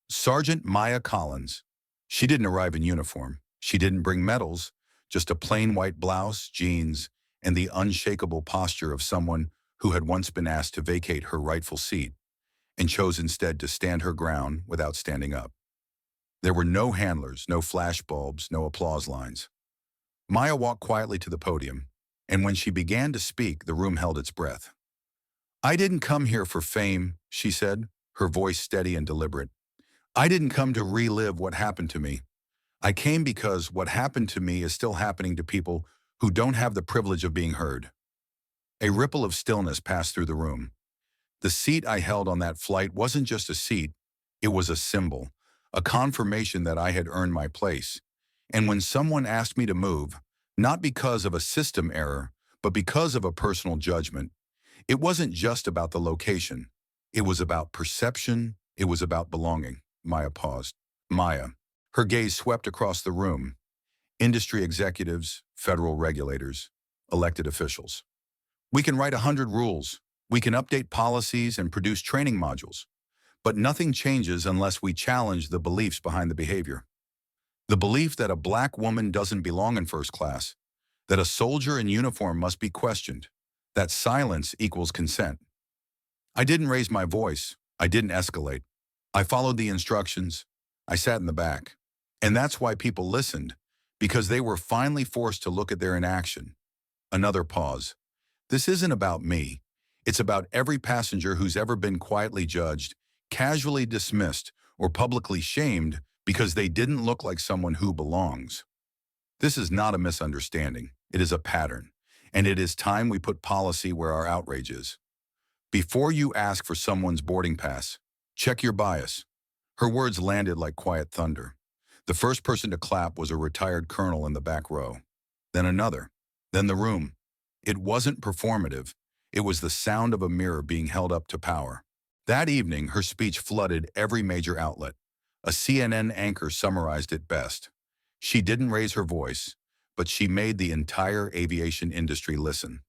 Sergeant Maya Collins. She didn't arrive in uniform. She didn't bring medals, just a plain white blouse, jeans, and the unshakable posture of someone who had once been asked to vacate her rightful seat and chose instead to stand her ground without standing up. There were no handlers, no flashbulbs, no applause lines. Maya walked quietly to the podium, and when she began to speak, the room held its breath. I didn't come here for fame, she said, her voice steady and deliberate. I didn't come to relive what happened to me. I came because what happened to me is still happening to people who don't have the privilege of being heard. A ripple of stillness passed through the room. The seat I held on that flight wasn't just a seat, it was a symbol, a confirmation that I had earned my place. And when someone asked me to move, not because of a system error, but because of a personal judgment, it wasn't just about the location. It was about perception, it was about belonging. Maya paused. Maya. Her gaze swept across the room. Industry executives, federal regulators, elected officials. We can write 100 rules. We can update policies and produce training modules. But nothing changes unless we challenge the beliefs behind the behavior. The belief that a black woman doesn't belong in first class, that a soldier in uniform must be questioned, that silence equals consent. I didn't raise my voice. I didn't escalate. I followed the instructions. I sat in the back. And that's why people listened, because they were finally forced to look at their inaction. Another pause. This isn't about me. It's about every passenger who's ever been quietly judged, casually dismissed, or publicly shamed because they didn't look like someone who belongs. This is not a misunderstanding. It is a pattern. And it is time we put policy where our outrage is. Before you ask for someone's boarding pass, check your bias. Her words landed like quiet thunder. The first person to clap was a retired colonel in the back row. Then another. Then the room. It wasn't performative. It was the sound of a mirror being held up to power. That evening, her speech flooded every major outlet. A CNN anchor summarized it best. She didn't raise her voice, but she made the entire aviation industry listen.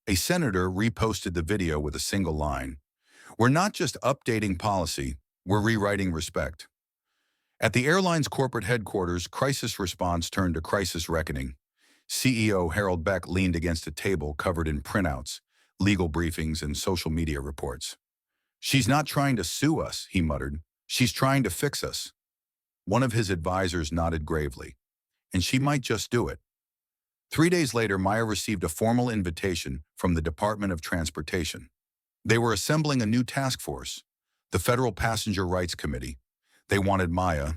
A senator reposted the video with a single line. We're not just updating policy, we're rewriting respect. At the airline's corporate headquarters, crisis response turned to crisis reckoning. CEO Harold Beck leaned against a table covered in printouts, legal briefings, and social media reports. She's not trying to sue us, he muttered. She's trying to fix us. One of his advisors nodded gravely. And she might just do it. 3 days later, Maya received a formal invitation from the Department of Transportation. They were assembling a new task force, the Federal Passenger Rights Committee. They wanted Maya,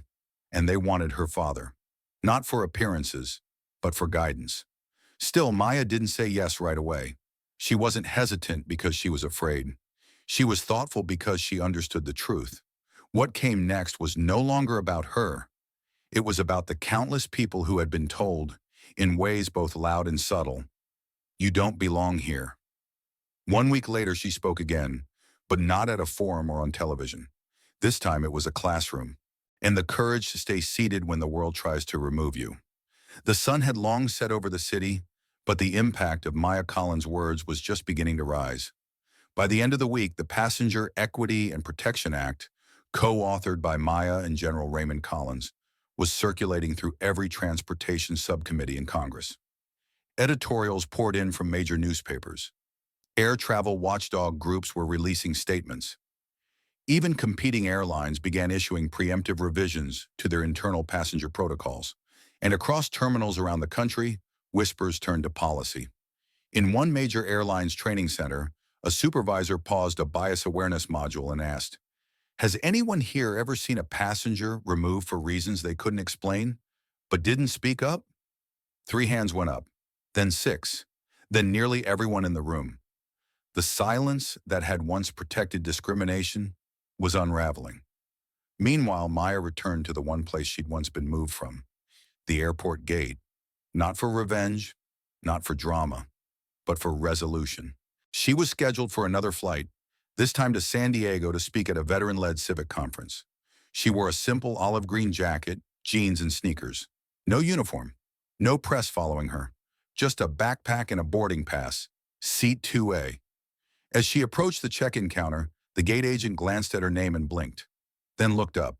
and they wanted her father. Not for appearances, but for guidance. Still, Maya didn't say yes right away. She wasn't hesitant because she was afraid. She was thoughtful because she understood the truth. What came next was no longer about her. It was about the countless people who had been told, in ways both loud and subtle, you don't belong here. 1 week later, she spoke again, but not at a forum or on television. This time it was a classroom, and the courage to stay seated when the world tries to remove you. The sun had long set over the city, but the impact of Maya Collins' words was just beginning to rise. By the end of the week, the Passenger Equity and Protection Act, co-authored by Maya and General Raymond Collins, was circulating through every transportation subcommittee in Congress. Editorials poured in from major newspapers. Air travel watchdog groups were releasing statements. Even competing airlines began issuing preemptive revisions to their internal passenger protocols. And across terminals around the country, whispers turned to policy. In one major airline's training center, a supervisor paused a bias awareness module and asked, "Has anyone here ever seen a passenger removed for reasons they couldn't explain, but didn't speak up?" 3 hands went up, then 6, then nearly everyone in the room. The silence that had once protected discrimination was unraveling. Meanwhile, Maya returned to the one place she'd once been moved from, the airport gate, not for revenge, not for drama, but for resolution. She was scheduled for another flight, this time to San Diego to speak at a veteran-led civic conference. She wore a simple olive green jacket, jeans, and sneakers. No uniform, no press following her, just a backpack and a boarding pass, seat 2A. As she approached the check-in counter, the gate agent glanced at her name and blinked, then looked up.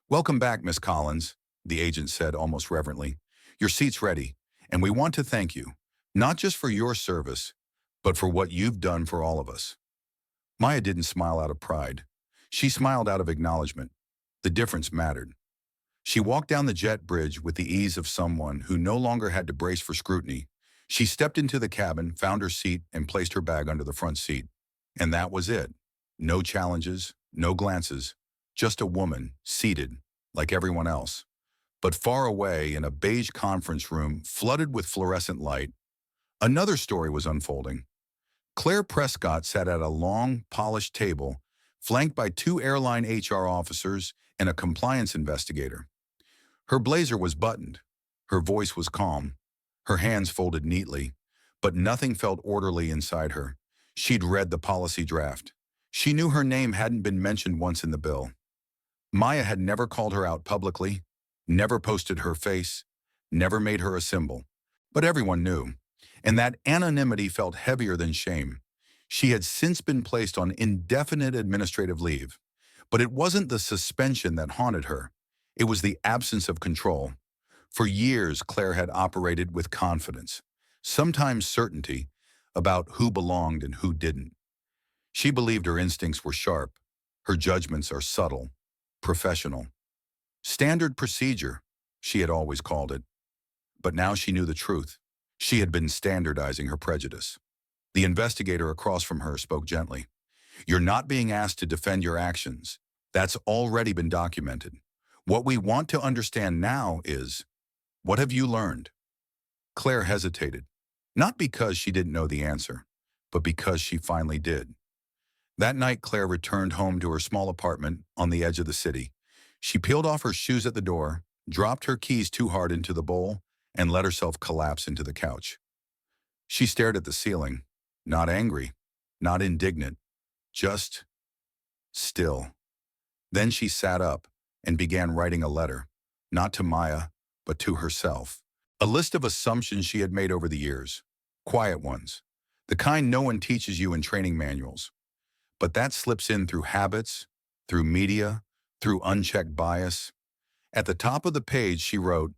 "Welcome back, Miss Collins," the agent said almost reverently. "Your seat's ready, and we want to thank you, not just for your service, but for what you've done for all of us." Maya didn't smile out of pride. She smiled out of acknowledgement. The difference mattered. She walked down the jet bridge with the ease of someone who no longer had to brace for scrutiny. She stepped into the cabin, found her seat, and placed her bag under the front seat. And that was it. No challenges, no glances, just a woman, seated, like everyone else. But far away in a beige conference room flooded with fluorescent light, another story was unfolding. Claire Prescott sat at a long, polished table, flanked by 2 airline HR officers and a compliance investigator. Her blazer was buttoned. Her voice was calm. Her hands folded neatly, but nothing felt orderly inside her. She'd read the policy draft. She knew her name hadn't been mentioned once in the bill. Maya had never called her out publicly, never posted her face, never made her a symbol. But everyone knew, and that anonymity felt heavier than shame. She had since been placed on indefinite administrative leave. But it wasn't the suspension that haunted her. It was the absence of control. For years, Claire had operated with confidence, sometimes certainty, about who belonged and who didn't. She believed her instincts were sharp, her judgments are subtle, professional. Standard procedure, she had always called it. But now she knew the truth. She had been standardizing her prejudice. The investigator across from her spoke gently. "You're not being asked to defend your actions. That's already been documented. What we want to understand now is, what have you learned?" Claire hesitated, not because she didn't know the answer, but because she finally did. That night, Claire returned home to her small apartment on the edge of the city. She peeled off her shoes at the door, dropped her keys too hard into the bowl, and let herself collapse into the couch. She stared at the ceiling, not angry, not indignant, just still. Then she sat up and began writing a letter, not to Maya, but to herself. A list of assumptions she had made over the years, quiet ones, the kind no one teaches you in training manuals. But that slips in through habits, through media, through unchecked bias. At the top of the page, she wrote,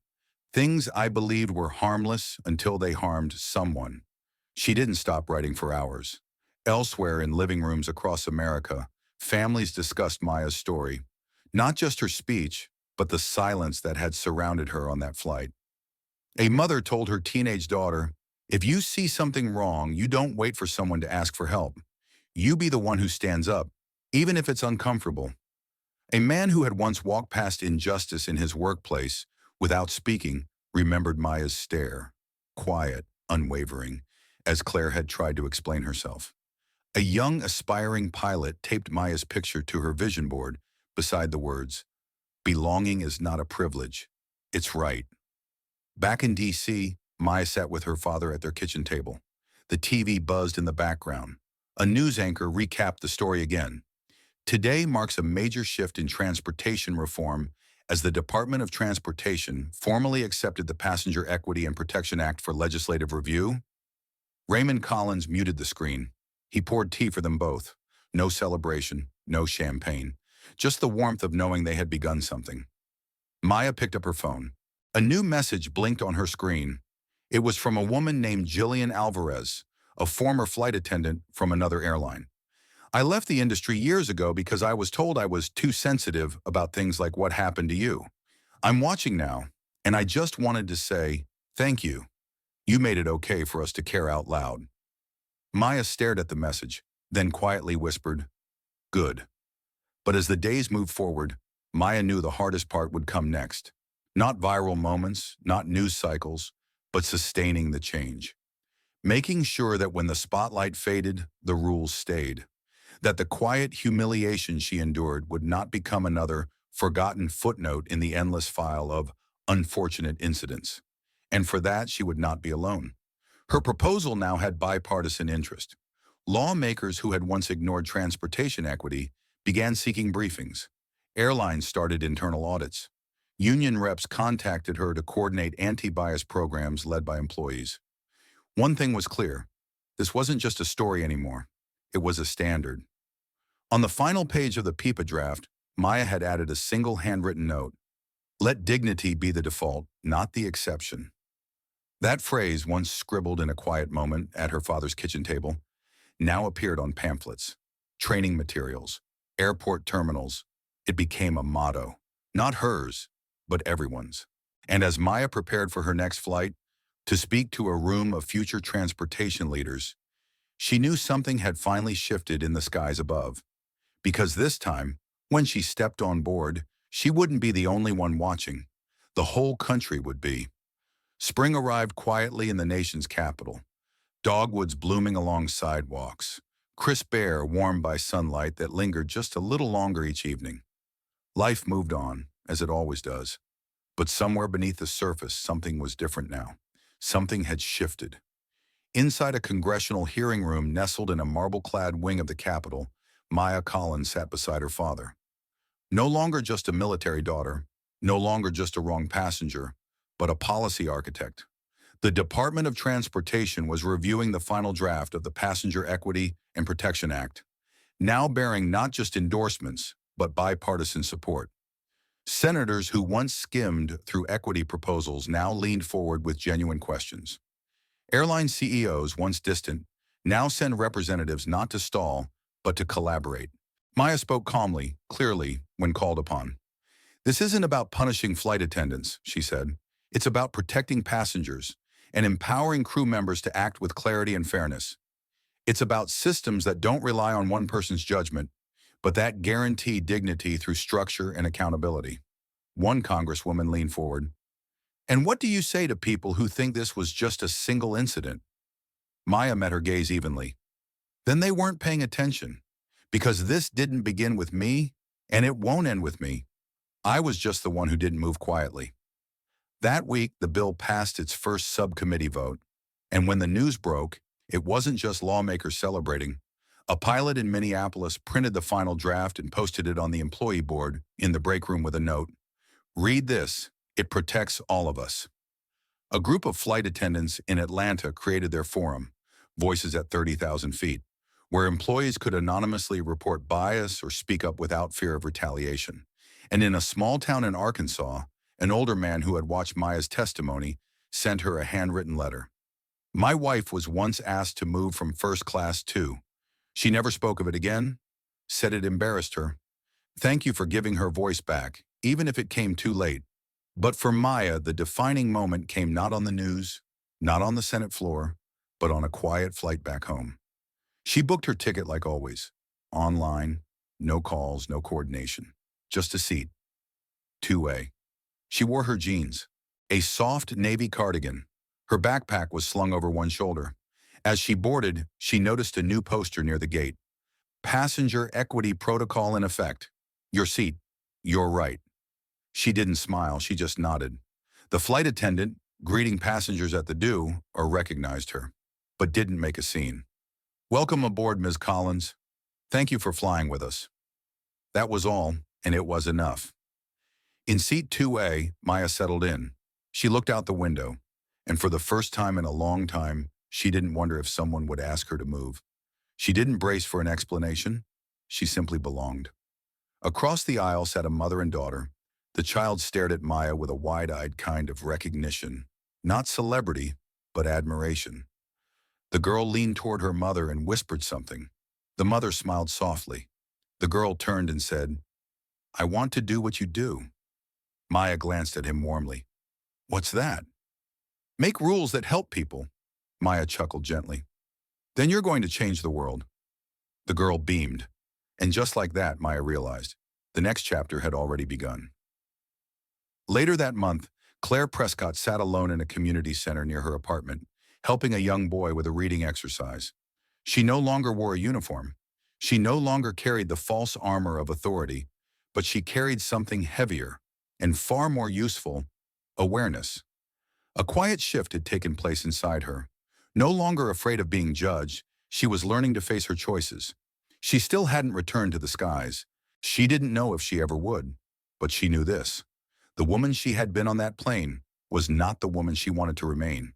"Things I believed were harmless until they harmed someone." She didn't stop writing for hours. Elsewhere in living rooms across America, families discussed Maya's story, not just her speech, but the silence that had surrounded her on that flight. A mother told her teenage daughter, "If you see something wrong, you don't wait for someone to ask for help. You be the one who stands up, even if it's uncomfortable." A man who had once walked past injustice in his workplace without speaking remembered Maya's stare, quiet, unwavering, as Claire had tried to explain herself. A young, aspiring pilot taped Maya's picture to her vision board beside the words, "Belonging is not a privilege, it's right." Back in D.C., Maya sat with her father at their kitchen table. The TV buzzed in the background. A news anchor recapped the story again. Today marks a major shift in transportation reform as the Department of Transportation formally accepted the Passenger Equity and Protection Act for legislative review. Raymond Collins muted the screen. He poured tea for them both. No celebration, no champagne. Just the warmth of knowing they had begun something. Maya picked up her phone. A new message blinked on her screen. It was from a woman named Jillian Alvarez, a former flight attendant from another airline. I left the industry years ago because I was told I was too sensitive about things like what happened to you. I'm watching now, and I just wanted to say, thank you. You made it okay for us to care out loud. Maya stared at the message, then quietly whispered, good. But as the days moved forward, Maya knew the hardest part would come next. Not viral moments, not news cycles, but sustaining the change. Making sure that when the spotlight faded, the rules stayed. That the quiet humiliation she endured would not become another forgotten footnote in the endless file of unfortunate incidents. And for that, she would not be alone. Her proposal now had bipartisan interest. Lawmakers who had once ignored transportation equity began seeking briefings. Airlines started internal audits. Union reps contacted her to coordinate anti-bias programs led by employees. One thing was clear. This wasn't just a story anymore. It was a standard. On the final page of the PIPA draft, Maya had added a single handwritten note. Let dignity be the default, not the exception. That phrase, once scribbled in a quiet moment at her father's kitchen table, now appeared on pamphlets, training materials, airport terminals. It became a motto, not hers, but everyone's. And as Maya prepared for her next flight, to speak to a room of future transportation leaders, she knew something had finally shifted in the skies above. Because this time, when she stepped on board, she wouldn't be the only one watching. The whole country would be. Spring arrived quietly in the nation's capital. Dogwoods blooming along sidewalks. Crisp air warmed by sunlight that lingered just a little longer each evening. Life moved on, as it always does. But somewhere beneath the surface, something was different now. Something had shifted. Inside a congressional hearing room nestled in a marble-clad wing of the Capitol, Maya Collins sat beside her father. No longer just a military daughter, no longer just a wrong passenger, but a policy architect. The Department of Transportation was reviewing the final draft of the Passenger Equity and Protection Act, now bearing not just endorsements, but bipartisan support. Senators who once skimmed through equity proposals now leaned forward with genuine questions. Airline CEOs, once distant, now send representatives not to stall, but to collaborate. Maya spoke calmly, clearly, when called upon. This isn't about punishing flight attendants, she said. It's about protecting passengers and empowering crew members to act with clarity and fairness. It's about systems that don't rely on one person's judgment, but that guarantee dignity through structure and accountability. One congresswoman leaned forward. And what do you say to people who think this was just a single incident? Maya met her gaze evenly. Then they weren't paying attention, because this didn't begin with me, and it won't end with me. I was just the one who didn't move quietly. That week, the bill passed its first subcommittee vote, and when the news broke, it wasn't just lawmakers celebrating. A pilot in Minneapolis printed the final draft and posted it on the employee board in the break room with a note. Read this. It protects all of us. A group of flight attendants in Atlanta created their forum, Voices at 30,000 Feet, where employees could anonymously report bias or speak up without fear of retaliation. And in a small town in Arkansas, an older man who had watched Maya's testimony sent her a handwritten letter. My wife was once asked to move from first class too. She never spoke of it again, said it embarrassed her. Thank you for giving her voice back, even if it came too late. But for Maya, the defining moment came not on the news, not on the Senate floor, but on a quiet flight back home. She booked her ticket like always, online, no calls, no coordination, just a seat, two-way. She wore her jeans, a soft navy cardigan. Her backpack was slung over one shoulder. As she boarded, she noticed a new poster near the gate. Passenger Equity Protocol in effect. Your seat, your right. She didn't smile, she just nodded. The flight attendant, greeting passengers at the do, recognized her, but didn't make a scene. Welcome aboard, Ms. Collins. Thank you for flying with us. That was all, and it was enough. In seat 2A, Maya settled in. She looked out the window, and for the first time in a long time, she didn't wonder if someone would ask her to move. She didn't brace for an explanation. She simply belonged. Across the aisle sat a mother and daughter. The child stared at Maya with a wide-eyed kind of recognition. Not celebrity, but admiration. The girl leaned toward her mother and whispered something. The mother smiled softly. The girl turned and said, "I want to do what you do." Maya glanced at him warmly. "What's that?" "Make rules that help people." Maya chuckled gently. "Then you're going to change the world." The girl beamed. And just like that, Maya realized, the next chapter had already begun. Later that month, Claire Prescott sat alone in a community center near her apartment, helping a young boy with a reading exercise. She no longer wore a uniform. She no longer carried the false armor of authority, but she carried something heavier and far more useful: awareness. A quiet shift had taken place inside her. No longer afraid of being judged, she was learning to face her choices. She still hadn't returned to the skies. She didn't know if she ever would, but she knew this: the woman she had been on that plane was not the woman she wanted to remain.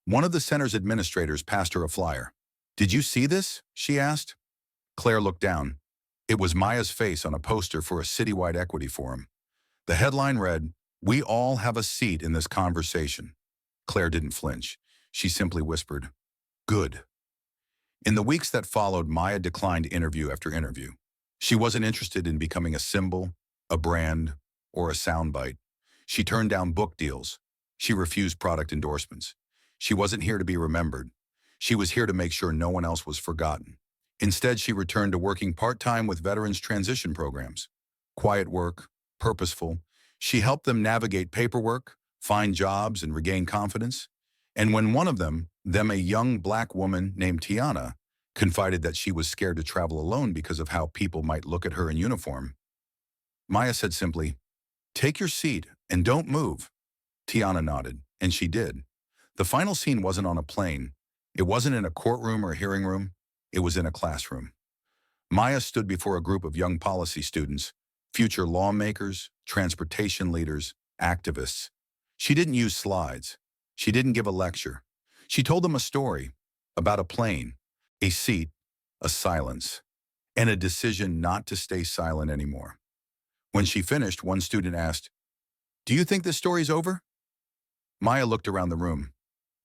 One of the center's administrators passed her a flyer. "Did you see this?" she asked. Claire looked down. It was Maya's face on a poster for a citywide equity forum. The headline read, "We all have a seat in this conversation." Claire didn't flinch. She simply whispered, "Good." In the weeks that followed, Maya declined interview after interview. She wasn't interested in becoming a symbol, a brand, or a soundbite. She turned down book deals. She refused product endorsements. She wasn't here to be remembered. She was here to make sure no one else was forgotten. Instead, she returned to working part-time with veterans transition programs. Quiet work, purposeful. She helped them navigate paperwork, find jobs, and regain confidence. And when one of them, a young black woman named Tiana, confided that she was scared to travel alone because of how people might look at her in uniform, Maya said simply, "Take your seat and don't move." Tiana nodded, and she did. The final scene wasn't on a plane. It wasn't in a courtroom or a hearing room. It was in a classroom. Maya stood before a group of young policy students, future lawmakers, transportation leaders, activists. She didn't use slides. She didn't give a lecture. She told them a story about a plane, a seat, a silence, and a decision not to stay silent anymore. When she finished, one student asked, "Do you think this story's over?" Maya looked around the room.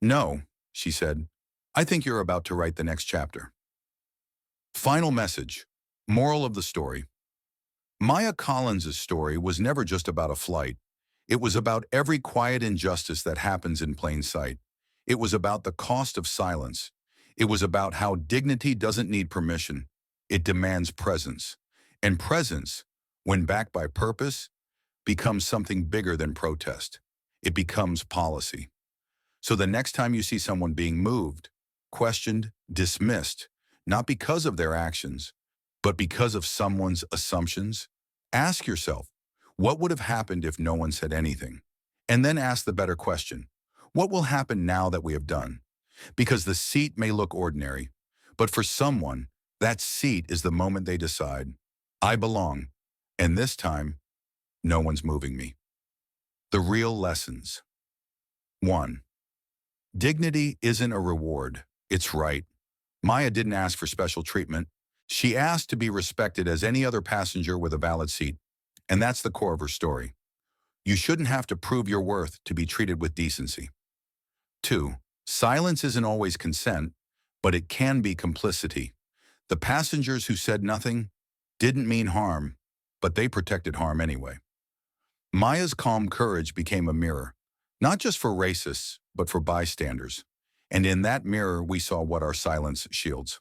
"No," she said. "I think you're about to write the next chapter." Final message. Moral of the story. Maya Collins' story was never just about a flight. It was about every quiet injustice that happens in plain sight. It was about the cost of silence. It was about how dignity doesn't need permission. It demands presence. And presence, when backed by purpose, becomes something bigger than protest. It becomes policy. So the next time you see someone being moved, questioned, dismissed, not because of their actions, but because of someone's assumptions, ask yourself, what would have happened if no one said anything? And then ask the better question, what will happen now that we have done? Because the seat may look ordinary, but for someone, that seat is the moment they decide, I belong, and this time, no one's moving me. The real lessons. 1. Dignity isn't a reward, it's right. Maya didn't ask for special treatment. She asked to be respected as any other passenger with a valid seat. And that's the core of her story. You shouldn't have to prove your worth to be treated with decency. 2. Silence isn't always consent, but it can be complicity. The passengers who said nothing didn't mean harm, but they protected harm anyway. Maya's calm courage became a mirror, not just for racists, but for bystanders. And in that mirror, we saw what our silence shields.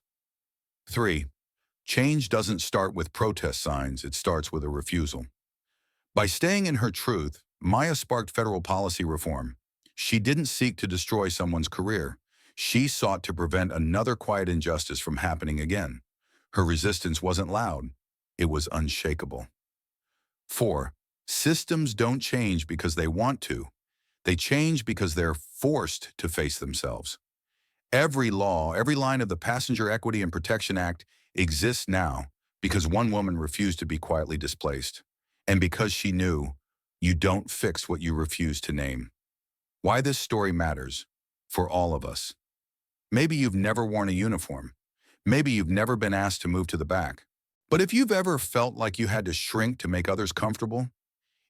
3. Change doesn't start with protest signs, it starts with a refusal. By staying in her truth, Maya sparked federal policy reform. She didn't seek to destroy someone's career. She sought to prevent another quiet injustice from happening again. Her resistance wasn't loud, it was unshakable. 4. Systems don't change because they want to. They change because they're forced to face themselves. Every law, every line of the Passenger Equity and Protection Act exists now because one woman refused to be quietly displaced, and because she knew you don't fix what you refuse to name. Why this story matters for all of us. Maybe you've never worn a uniform. Maybe you've never been asked to move to the back. But if you've ever felt like you had to shrink to make others comfortable,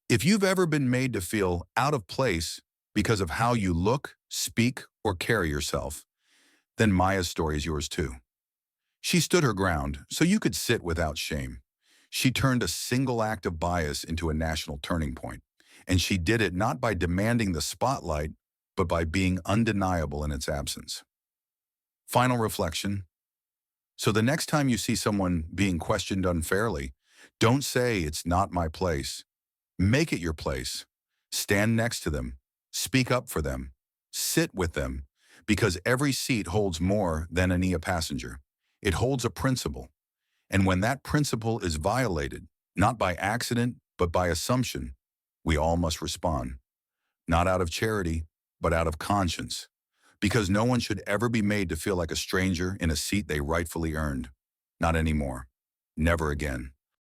if you've ever been made to feel out of place because of how you look, speak, or carry yourself, Then Maya's story is yours too. She stood her ground, so you could sit without shame. She turned a single act of bias into a national turning point. And she did it not by demanding the spotlight, but by being undeniable in its absence. Final reflection. So the next time you see someone being questioned unfairly, don't say it's not my place. Make it your place. Stand next to them. Speak up for them. Sit with them. Because every seat holds more than an EA passenger. It holds a principle. And when that principle is violated, not by accident, but by assumption, we all must respond. Not out of charity, but out of conscience. Because no one should ever be made to feel like a stranger in a seat they rightfully earned. Not anymore. Never again.